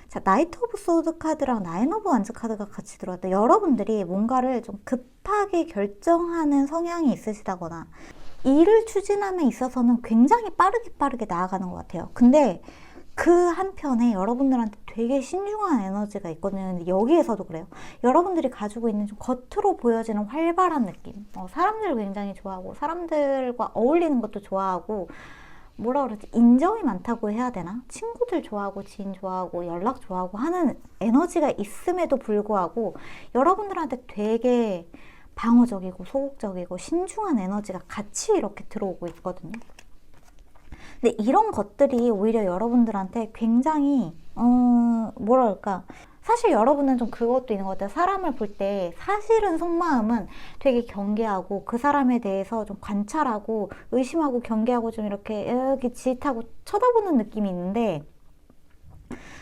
자, 나이트 오브 소드 카드랑 나인 오브 완즈 카드가 같이 들어왔다. 여러분들이 뭔가를 좀 급하게 결정하는 성향이 있으시다거나 일을 추진함에 있어서는 굉장히 빠르게 나아가는 것 같아요. 근데 그 한편에 여러분들한테 되게 신중한 에너지가 있거든요. 근데 여기에서도 그래요. 여러분들이 가지고 있는 좀 겉으로 보여지는 활발한 느낌, 사람들을 굉장히 좋아하고 사람들과 어울리는 것도 좋아하고 인정이 많다고 해야 되나? 친구들 좋아하고 지인 좋아하고 연락 좋아하고 하는 에너지가 있음에도 불구하고 여러분들한테 되게 방어적이고 소극적이고 신중한 에너지가 같이 이렇게 들어오고 있거든요. 근데 이런 것들이 오히려 여러분들한테 굉장히 사실 여러분은 좀 그것도 있는 것 같아요. 사람을 볼 때 사실은 속마음은 되게 경계하고 그 사람에 대해서 좀 관찰하고 의심하고 경계하고 좀 이렇게 여기 지릿하고 쳐다보는 느낌이 있는데,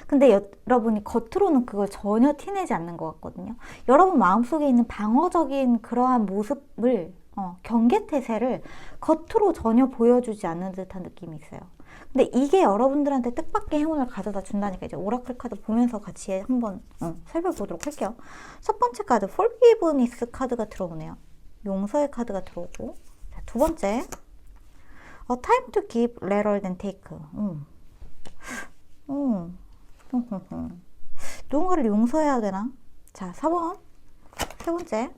근데 여러분이 겉으로는 그걸 전혀 티내지 않는 것 같거든요. 여러분 마음속에 있는 방어적인 그러한 모습을, 경계태세를 겉으로 전혀 보여주지 않는 듯한 느낌이 있어요. 근데 이게 여러분들한테 뜻밖의 행운을 가져다 준다니까 이제 오라클 카드 보면서 같이 한번 살펴보도록 할게요. 첫 번째 카드 Forgiveness 카드가 들어오네요. 용서의 카드가 들어오고, 자, 두 번째 A time to give rather than take. 누군가를 용서해야 되나? 자, 4번 세 번째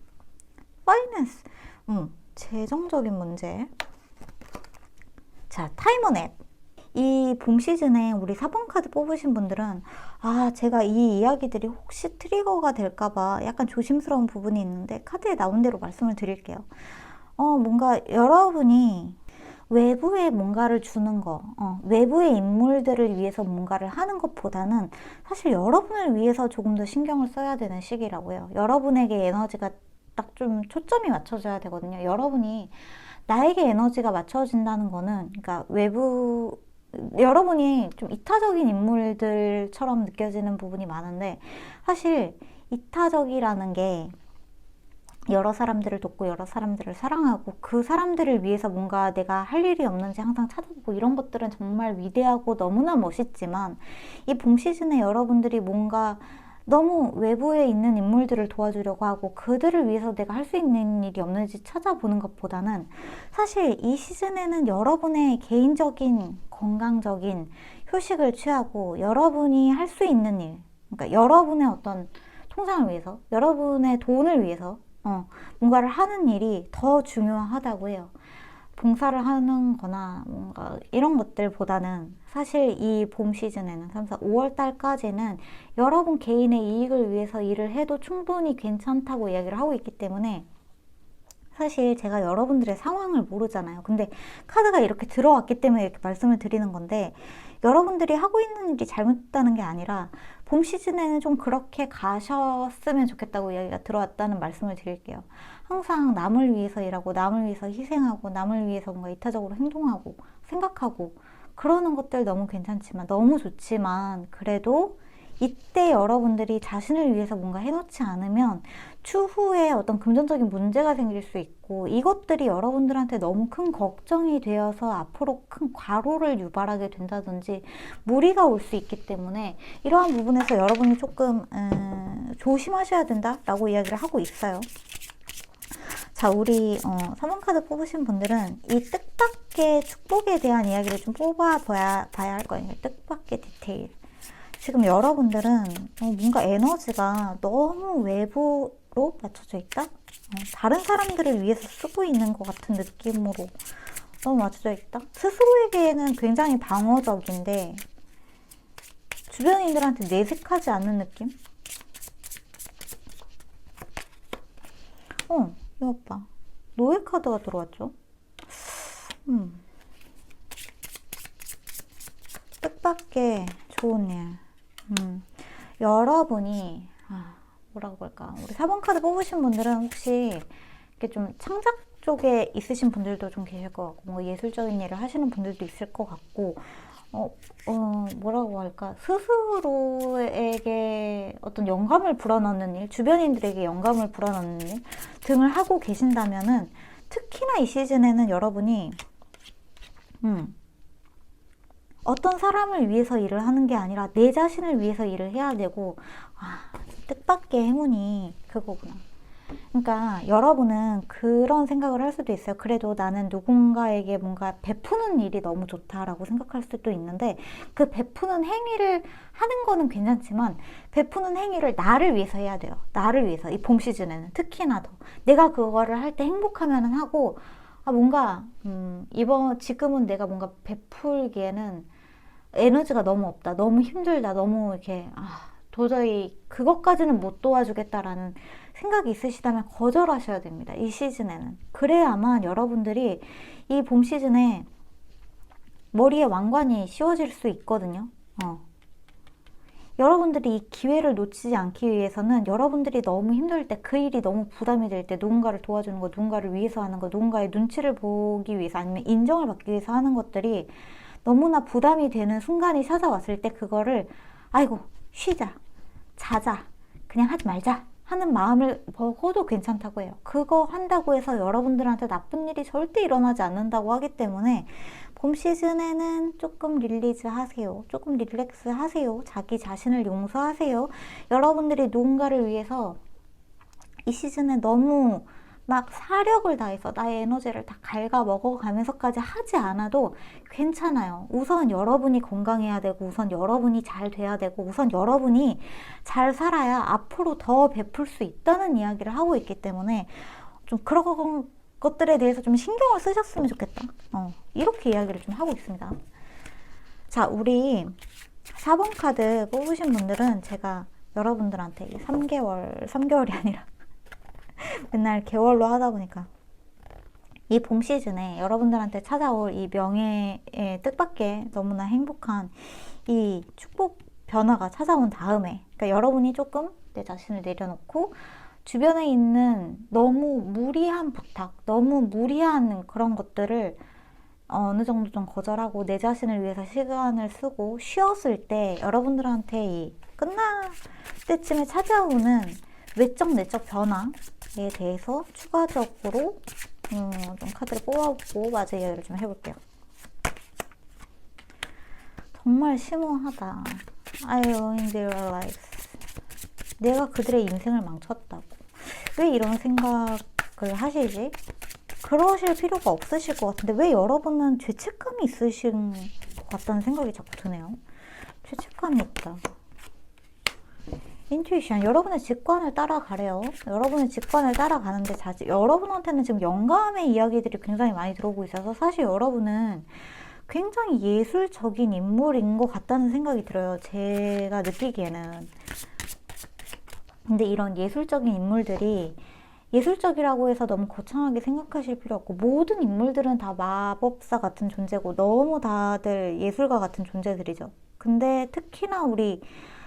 Finance. 재정적인 문제. 자, 타이머넷. 이 봄 시즌에 우리 4번 카드 뽑으신 분들은 제가 이 이야기들이 혹시 트리거가 될까봐 약간 조심스러운 부분이 있는데 카드에 나온 대로 말씀을 드릴게요. 뭔가 여러분이 외부에 뭔가를 주는 거, 외부의 인물들을 위해서 뭔가를 하는 것보다는 사실 여러분을 위해서 조금 더 신경을 써야 되는 시기라고요. 여러분에게 에너지가 딱 좀 초점이 맞춰져야 되거든요. 여러분이 나에게 에너지가 맞춰진다는 거는, 그러니까 여러분이 좀 이타적인 인물들처럼 느껴지는 부분이 많은데, 사실 이타적이라는 게 여러 사람들을 돕고 여러 사람들을 사랑하고 그 사람들을 위해서 뭔가 내가 할 일이 없는지 항상 찾아보고 이런 것들은 정말 위대하고 너무나 멋있지만, 이 봄 시즌에 여러분들이 뭔가 너무 외부에 있는 인물들을 도와주려고 하고 그들을 위해서 내가 할 수 있는 일이 없는지 찾아보는 것보다는, 사실 이 시즌에는 여러분의 개인적인 건강적인 휴식을 취하고 여러분이 할 수 있는 일, 그러니까 여러분의 어떤 통장을 위해서, 여러분의 돈을 위해서 뭔가를 하는 일이 더 중요하다고 해요. 봉사를 하는 거나 뭔가 이런 것들보다는 사실 이 봄 시즌에는 3, 4, 5월 달까지는 여러분 개인의 이익을 위해서 일을 해도 충분히 괜찮다고 이야기를 하고 있기 때문에, 사실 제가 여러분들의 상황을 모르잖아요. 근데 카드가 이렇게 들어왔기 때문에 이렇게 말씀을 드리는 건데, 여러분들이 하고 있는 일이 잘못됐다는 게 아니라 봄 시즌에는 좀 그렇게 가셨으면 좋겠다고 이야기가 들어왔다는 말씀을 드릴게요. 항상 남을 위해서 일하고 남을 위해서 희생하고 남을 위해서 뭔가 이타적으로 행동하고 생각하고 그러는 것들 너무 괜찮지만, 너무 좋지만, 그래도 이때 여러분들이 자신을 위해서 뭔가 해놓지 않으면 추후에 어떤 금전적인 문제가 생길 수 있고, 이것들이 여러분들한테 너무 큰 걱정이 되어서 앞으로 큰 과로를 유발하게 된다든지 무리가 올 수 있기 때문에, 이러한 부분에서 여러분이 조금 조심하셔야 된다라고 이야기를 하고 있어요. 자, 우리 3번 카드 뽑으신 분들은 이 뜻밖의 축복에 대한 이야기를 좀 뽑아봐야 할 거예요. 뜻밖의 디테일. 지금 여러분들은 뭔가 에너지가 너무 외부로 맞춰져 있다? 다른 사람들을 위해서 쓰고 있는 것 같은 느낌으로 너무 맞춰져 있다? 스스로에게는 굉장히 방어적인데 주변인들한테 내색하지 않는 느낌? 이거 봐. 노예 카드가 들어왔죠? 뜻밖의 좋은 일. 여러분이 뭐라고 볼까, 우리 4번 카드 뽑으신 분들은 혹시 이렇게 좀 창작 쪽에 있으신 분들도 좀 계실 것 같고, 뭐 예술적인 일을 하시는 분들도 있을 것 같고, 뭐라고 할까, 스스로에게 어떤 영감을 불어넣는 일, 주변인들에게 영감을 불어넣는 일 등을 하고 계신다면은, 특히나 이 시즌에는 여러분이 어떤 사람을 위해서 일을 하는 게 아니라 내 자신을 위해서 일을 해야 되고, 뜻밖의 행운이 그거구나. 그러니까 여러분은 그런 생각을 할 수도 있어요. 그래도 나는 누군가에게 뭔가 베푸는 일이 너무 좋다라고 생각할 수도 있는데, 그 베푸는 행위를 하는 거는 괜찮지만 베푸는 행위를 나를 위해서 해야 돼요. 나를 위해서. 이 봄 시즌에는 특히나 더 내가 그거를 할 때 행복하면 하고, 뭔가 지금은 내가 뭔가 베풀기에는 에너지가 너무 없다, 너무 힘들다, 너무 이렇게 도저히 그것까지는 못 도와주겠다라는 생각이 있으시다면 거절하셔야 됩니다. 이 시즌에는. 그래야만 여러분들이 이 봄 시즌에 머리에 왕관이 씌워질 수 있거든요. 여러분들이 이 기회를 놓치지 않기 위해서는 여러분들이 너무 힘들 때, 그 일이 너무 부담이 될 때 누군가를 도와주는 거, 누군가를 위해서 하는 거, 누군가의 눈치를 보기 위해서 아니면 인정을 받기 위해서 하는 것들이 너무나 부담이 되는 순간이 찾아왔을 때 그거를 아이고 쉬자, 자자, 그냥 하지 말자 하는 마음을 먹어도 괜찮다고 해요. 그거 한다고 해서 여러분들한테 나쁜 일이 절대 일어나지 않는다고 하기 때문에 봄 시즌에는 조금 릴리즈 하세요. 조금 릴렉스 하세요. 자기 자신을 용서하세요. 여러분들이 누군가를 위해서 이 시즌에 너무 막 사력을 다해서 나의 에너지를 다 갉아 먹어가면서까지 하지 않아도 괜찮아요. 우선 여러분이 건강해야 되고, 우선 여러분이 잘 돼야 되고, 우선 여러분이 잘 살아야 앞으로 더 베풀 수 있다는 이야기를 하고 있기 때문에 좀 그런 것들에 대해서 좀 신경을 쓰셨으면 좋겠다. 이렇게 이야기를 좀 하고 있습니다. 자, 우리 4번 카드 뽑으신 분들은 제가 여러분들한테 3개월이 아니라 맨날 개월로 하다 보니까 이 봄 시즌에 여러분들한테 찾아올 이 명예의 뜻밖의 너무나 행복한 이 축복 변화가 찾아온 다음에, 그러니까 여러분이 조금 내 자신을 내려놓고 주변에 있는 너무 무리한 부탁, 너무 무리한 그런 것들을 어느 정도 좀 거절하고 내 자신을 위해서 시간을 쓰고 쉬었을 때 여러분들한테 이 끝날 때쯤에 찾아오는 외적 내적 변화에 대해서 추가적으로 좀 카드를 뽑아보고 맞이 이야기를 좀 해볼게요. 정말 심오하다. I ruined their lives. 내가 그들의 인생을 망쳤다고. 왜 이런 생각을 하시지? 그러실 필요가 없으실 것 같은데 왜 여러분은 죄책감이 있으신 것 같다는 생각이 자꾸 드네요. 죄책감이 있다. 인투이션, 여러분의 직관을 따라가래요. 여러분의 직관을 따라가는데 여러분한테는 지금 영감의 이야기들이 굉장히 많이 들어오고 있어서 사실 여러분은 굉장히 예술적인 인물인 것 같다는 생각이 들어요. 제가 느끼기에는. 근데 이런 예술적인 인물들이 예술적이라고 해서 너무 거창하게 생각하실 필요 없고 모든 인물들은 다 마법사 같은 존재고 너무 다들 예술가 같은 존재들이죠. 근데 특히나 우리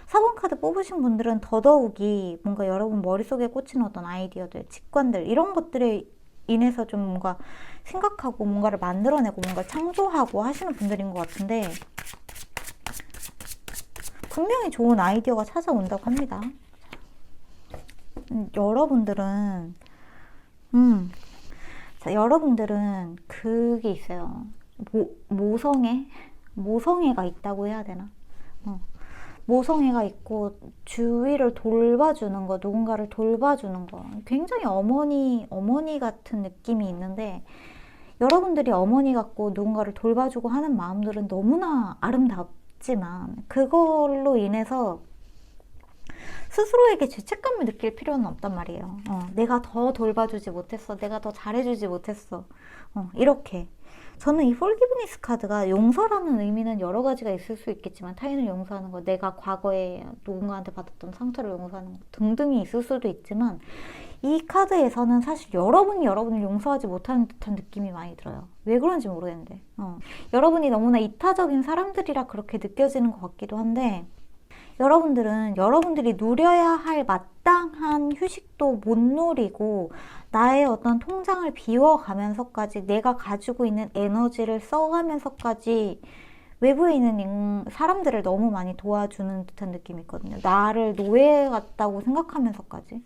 4번 카드 뽑으신 분들은 더더욱이 뭔가 여러분 머릿속에 꽂히는 어떤 아이디어들, 직관들 이런 것들에 인해서 좀 뭔가 생각하고 뭔가를 만들어내고 뭔가를 창조하고 하시는 분들인 것 같은데 분명히 좋은 아이디어가 찾아온다고 합니다. 여러분들은 여러분들은 그게 있어요. 모성애가 있다고 해야 되나? 모성애가 있고 주위를 돌봐주는 거, 누군가를 돌봐주는 거 굉장히 어머니 같은 느낌이 있는데 여러분들이 어머니 같고 누군가를 돌봐주고 하는 마음들은 너무나 아름답지만 그걸로 인해서 스스로에게 죄책감을 느낄 필요는 없단 말이에요. 내가 더 돌봐주지 못했어. 내가 더 잘해주지 못했어. 이렇게. 저는 이 forgiveness 카드가 용서라는 의미는 여러 가지가 있을 수 있겠지만 타인을 용서하는 거, 내가 과거에 누군가한테 받았던 상처를 용서하는 거 등등이 있을 수도 있지만 이 카드에서는 사실 여러분이 여러분을 용서하지 못하는 듯한 느낌이 많이 들어요. 왜 그런지 모르겠는데 여러분이 너무나 이타적인 사람들이라 그렇게 느껴지는 것 같기도 한데 여러분들은 여러분들이 누려야 할 마땅한 휴식도 못 누리고 나의 어떤 통장을 비워가면서까지 내가 가지고 있는 에너지를 써가면서까지 외부에 있는 사람들을 너무 많이 도와주는 듯한 느낌이 있거든요. 나를 노예 같다고 생각하면서까지.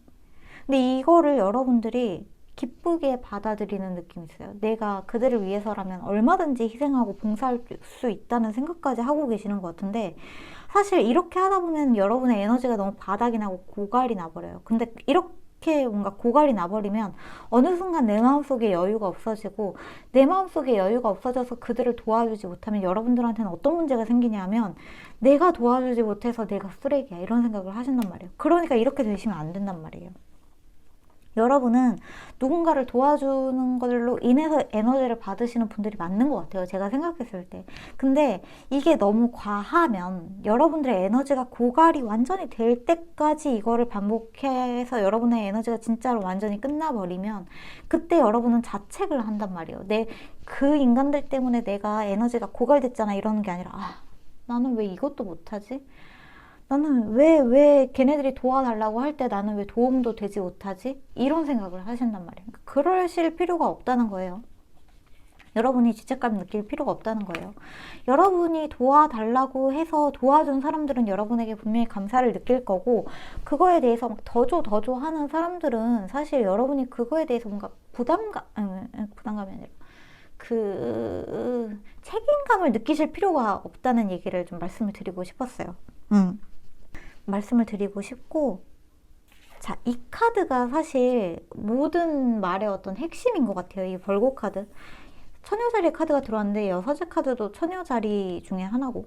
근데 이거를 여러분들이 기쁘게 받아들이는 느낌이 있어요. 내가 그들을 위해서라면 얼마든지 희생하고 봉사할 수 있다는 생각까지 하고 계시는 것 같은데 사실 이렇게 하다 보면 여러분의 에너지가 너무 바닥이 나고 고갈이 나버려요. 근데 이렇게 뭔가 고갈이 나버리면 어느 순간 내 마음속에 여유가 없어지고 내 마음속에 여유가 없어져서 그들을 도와주지 못하면 여러분들한테는 어떤 문제가 생기냐면 내가 도와주지 못해서 내가 쓰레기야 이런 생각을 하신단 말이에요. 그러니까 이렇게 되시면 안 된단 말이에요. 여러분은 누군가를 도와주는 걸로 인해서 에너지를 받으시는 분들이 맞는 것 같아요. 제가 생각했을 때. 근데 이게 너무 과하면 여러분들의 에너지가 고갈이 완전히 될 때까지 이거를 반복해서 여러분의 에너지가 진짜로 완전히 끝나버리면 그때 여러분은 자책을 한단 말이에요. 그 인간들 때문에 내가 에너지가 고갈됐잖아 이러는 게 아니라 나는 왜 이것도 못하지? 나는 왜 걔네들이 도와달라고 할 때 나는 왜 도움도 되지 못하지? 이런 생각을 하신단 말이에요. 그러실 필요가 없다는 거예요. 여러분이 죄책감 느낄 필요가 없다는 거예요. 여러분이 도와달라고 해서 도와준 사람들은 여러분에게 분명히 감사를 느낄 거고, 그거에 대해서 막 더 줘 하는 사람들은 사실 여러분이 그거에 대해서 뭔가 부담감이 아니라 책임감을 느끼실 필요가 없다는 얘기를 좀 말씀을 드리고 싶었어요. 말씀을 드리고 싶고, 자, 이 카드가 사실 모든 말의 어떤 핵심인 것 같아요. 이 벌곡 카드. 처녀자리 카드가 들어왔는데 여서제 카드도 처녀자리 중에 하나고,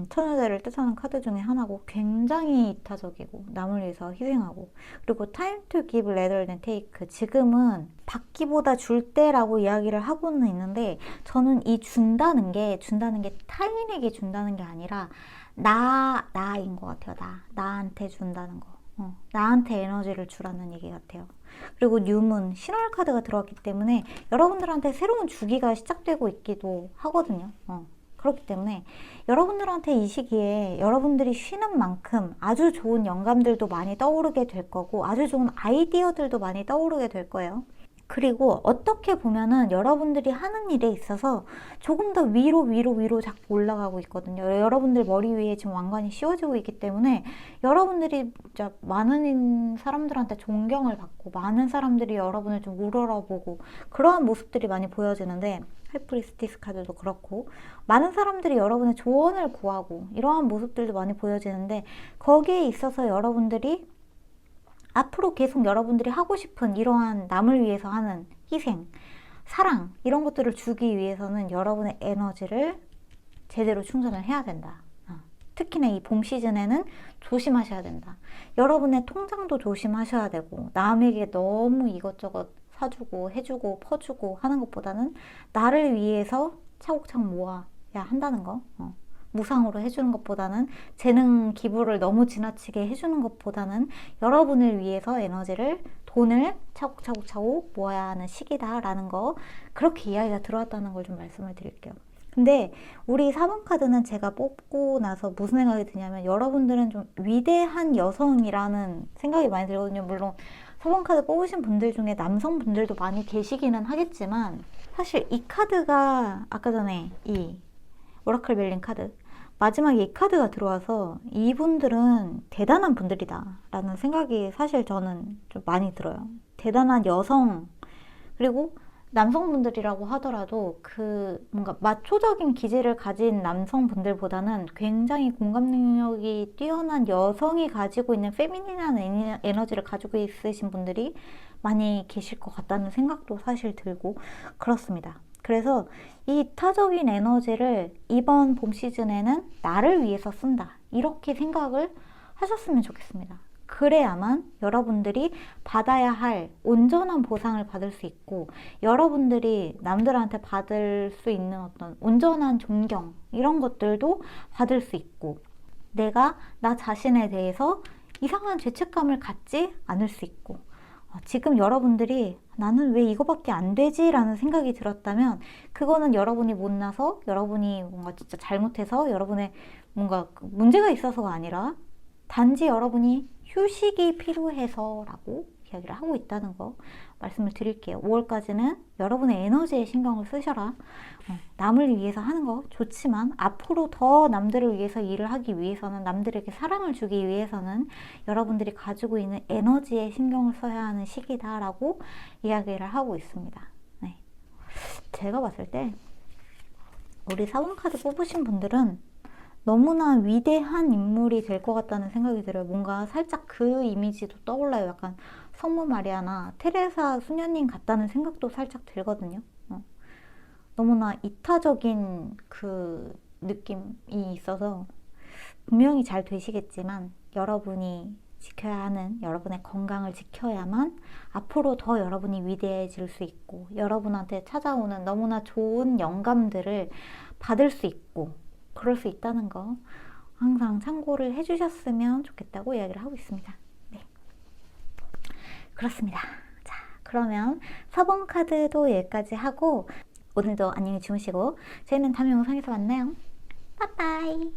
처녀자리를 뜻하는 카드 중에 하나고, 굉장히 이타적이고 남을 위해서 희생하고, 그리고 time to give rather than take, 지금은 받기보다 줄 때라고 이야기를 하고는 있는데, 저는 이 준다는 게 타인에게 준다는 게 아니라 나인 것 같아요. 나한테 준다는 거. 나한테 에너지를 주라는 얘기 같아요. 그리고 뉴문, 신월 카드가 들어왔기 때문에 여러분들한테 새로운 주기가 시작되고 있기도 하거든요. 그렇기 때문에 여러분들한테 이 시기에 여러분들이 쉬는 만큼 아주 좋은 영감들도 많이 떠오르게 될 거고, 아주 좋은 아이디어들도 많이 떠오르게 될 거예요. 그리고 어떻게 보면은 여러분들이 하는 일에 있어서 조금 더 위로 자꾸 올라가고 있거든요. 여러분들 머리 위에 지금 왕관이 씌워지고 있기 때문에 여러분들이 진짜 많은 사람들한테 존경을 받고, 많은 사람들이 여러분을 좀 우러러보고, 그러한 모습들이 많이 보여지는데, 하이프리스티스 카드도 그렇고 많은 사람들이 여러분의 조언을 구하고 이러한 모습들도 많이 보여지는데, 거기에 있어서 여러분들이 앞으로 계속 여러분들이 하고 싶은 이러한 남을 위해서 하는 희생, 사랑, 이런 것들을 주기 위해서는 여러분의 에너지를 제대로 충전을 해야 된다. 특히나 이 봄 시즌에는 조심하셔야 된다. 여러분의 통장도 조심하셔야 되고, 남에게 너무 이것저것 사주고 해주고 퍼주고 하는 것보다는 나를 위해서 차곡차곡 모아야 한다는 거. 무상으로 해주는 것보다는, 재능 기부를 너무 지나치게 해주는 것보다는 여러분을 위해서 돈을 차곡차곡 모아야 하는 시기다라는 거, 그렇게 이야기가 들어왔다는 걸 좀 말씀을 드릴게요. 근데 우리 4번 카드는 제가 뽑고 나서 무슨 생각이 드냐면, 여러분들은 좀 위대한 여성이라는 생각이 많이 들거든요. 물론 4번 카드 뽑으신 분들 중에 남성분들도 많이 계시기는 하겠지만, 사실 이 카드가 아까 전에 이 오라클 멜린 카드, 마지막에 이 카드가 들어와서 이분들은 대단한 분들이다 라는 생각이 사실 저는 좀 많이 들어요. 대단한 여성, 그리고 남성분들이라고 하더라도 뭔가 마초적인 기질을 가진 남성분들보다는 굉장히 공감 능력이 뛰어난 여성이 가지고 있는 페미닌한 에너지를 가지고 있으신 분들이 많이 계실 것 같다는 생각도 사실 들고 그렇습니다. 그래서 이 이타적인 에너지를 이번 봄 시즌에는 나를 위해서 쓴다, 이렇게 생각을 하셨으면 좋겠습니다. 그래야만 여러분들이 받아야 할 온전한 보상을 받을 수 있고, 여러분들이 남들한테 받을 수 있는 어떤 온전한 존경, 이런 것들도 받을 수 있고, 내가 나 자신에 대해서 이상한 죄책감을 갖지 않을 수 있고, 지금 여러분들이 나는 왜 이거밖에 안 되지? 라는 생각이 들었다면, 그거는 여러분이 못나서, 여러분이 뭔가 진짜 잘못해서, 여러분의 뭔가 문제가 있어서가 아니라 단지 여러분이 휴식이 필요해서 라고 이야기를 하고 있다는 거 말씀을 드릴게요. 5월까지는 여러분의 에너지에 신경을 쓰셔라. 남을 위해서 하는 거 좋지만, 앞으로 더 남들을 위해서 일을 하기 위해서는, 남들에게 사랑을 주기 위해서는 여러분들이 가지고 있는 에너지에 신경을 써야 하는 시기다라고 이야기를 하고 있습니다. 네. 제가 봤을 때 우리 4번 카드 뽑으신 분들은 너무나 위대한 인물이 될 것 같다는 생각이 들어요. 뭔가 살짝 그 이미지도 떠올라요. 약간 성모 마리아나 테레사 수녀님 같다는 생각도 살짝 들거든요. 너무나 이타적인 그 느낌이 있어서 분명히 잘 되시겠지만, 여러분이 지켜야 하는 여러분의 건강을 지켜야만 앞으로 더 여러분이 위대해질 수 있고, 여러분한테 찾아오는 너무나 좋은 영감들을 받을 수 있고, 그럴 수 있다는 거 항상 참고를 해주셨으면 좋겠다고 이야기를 하고 있습니다. 네. 그렇습니다. 자, 그러면 4번 카드도 여기까지 하고, 오늘도 안녕히 주무시고 저희는 다음 영상에서 만나요. 빠빠이.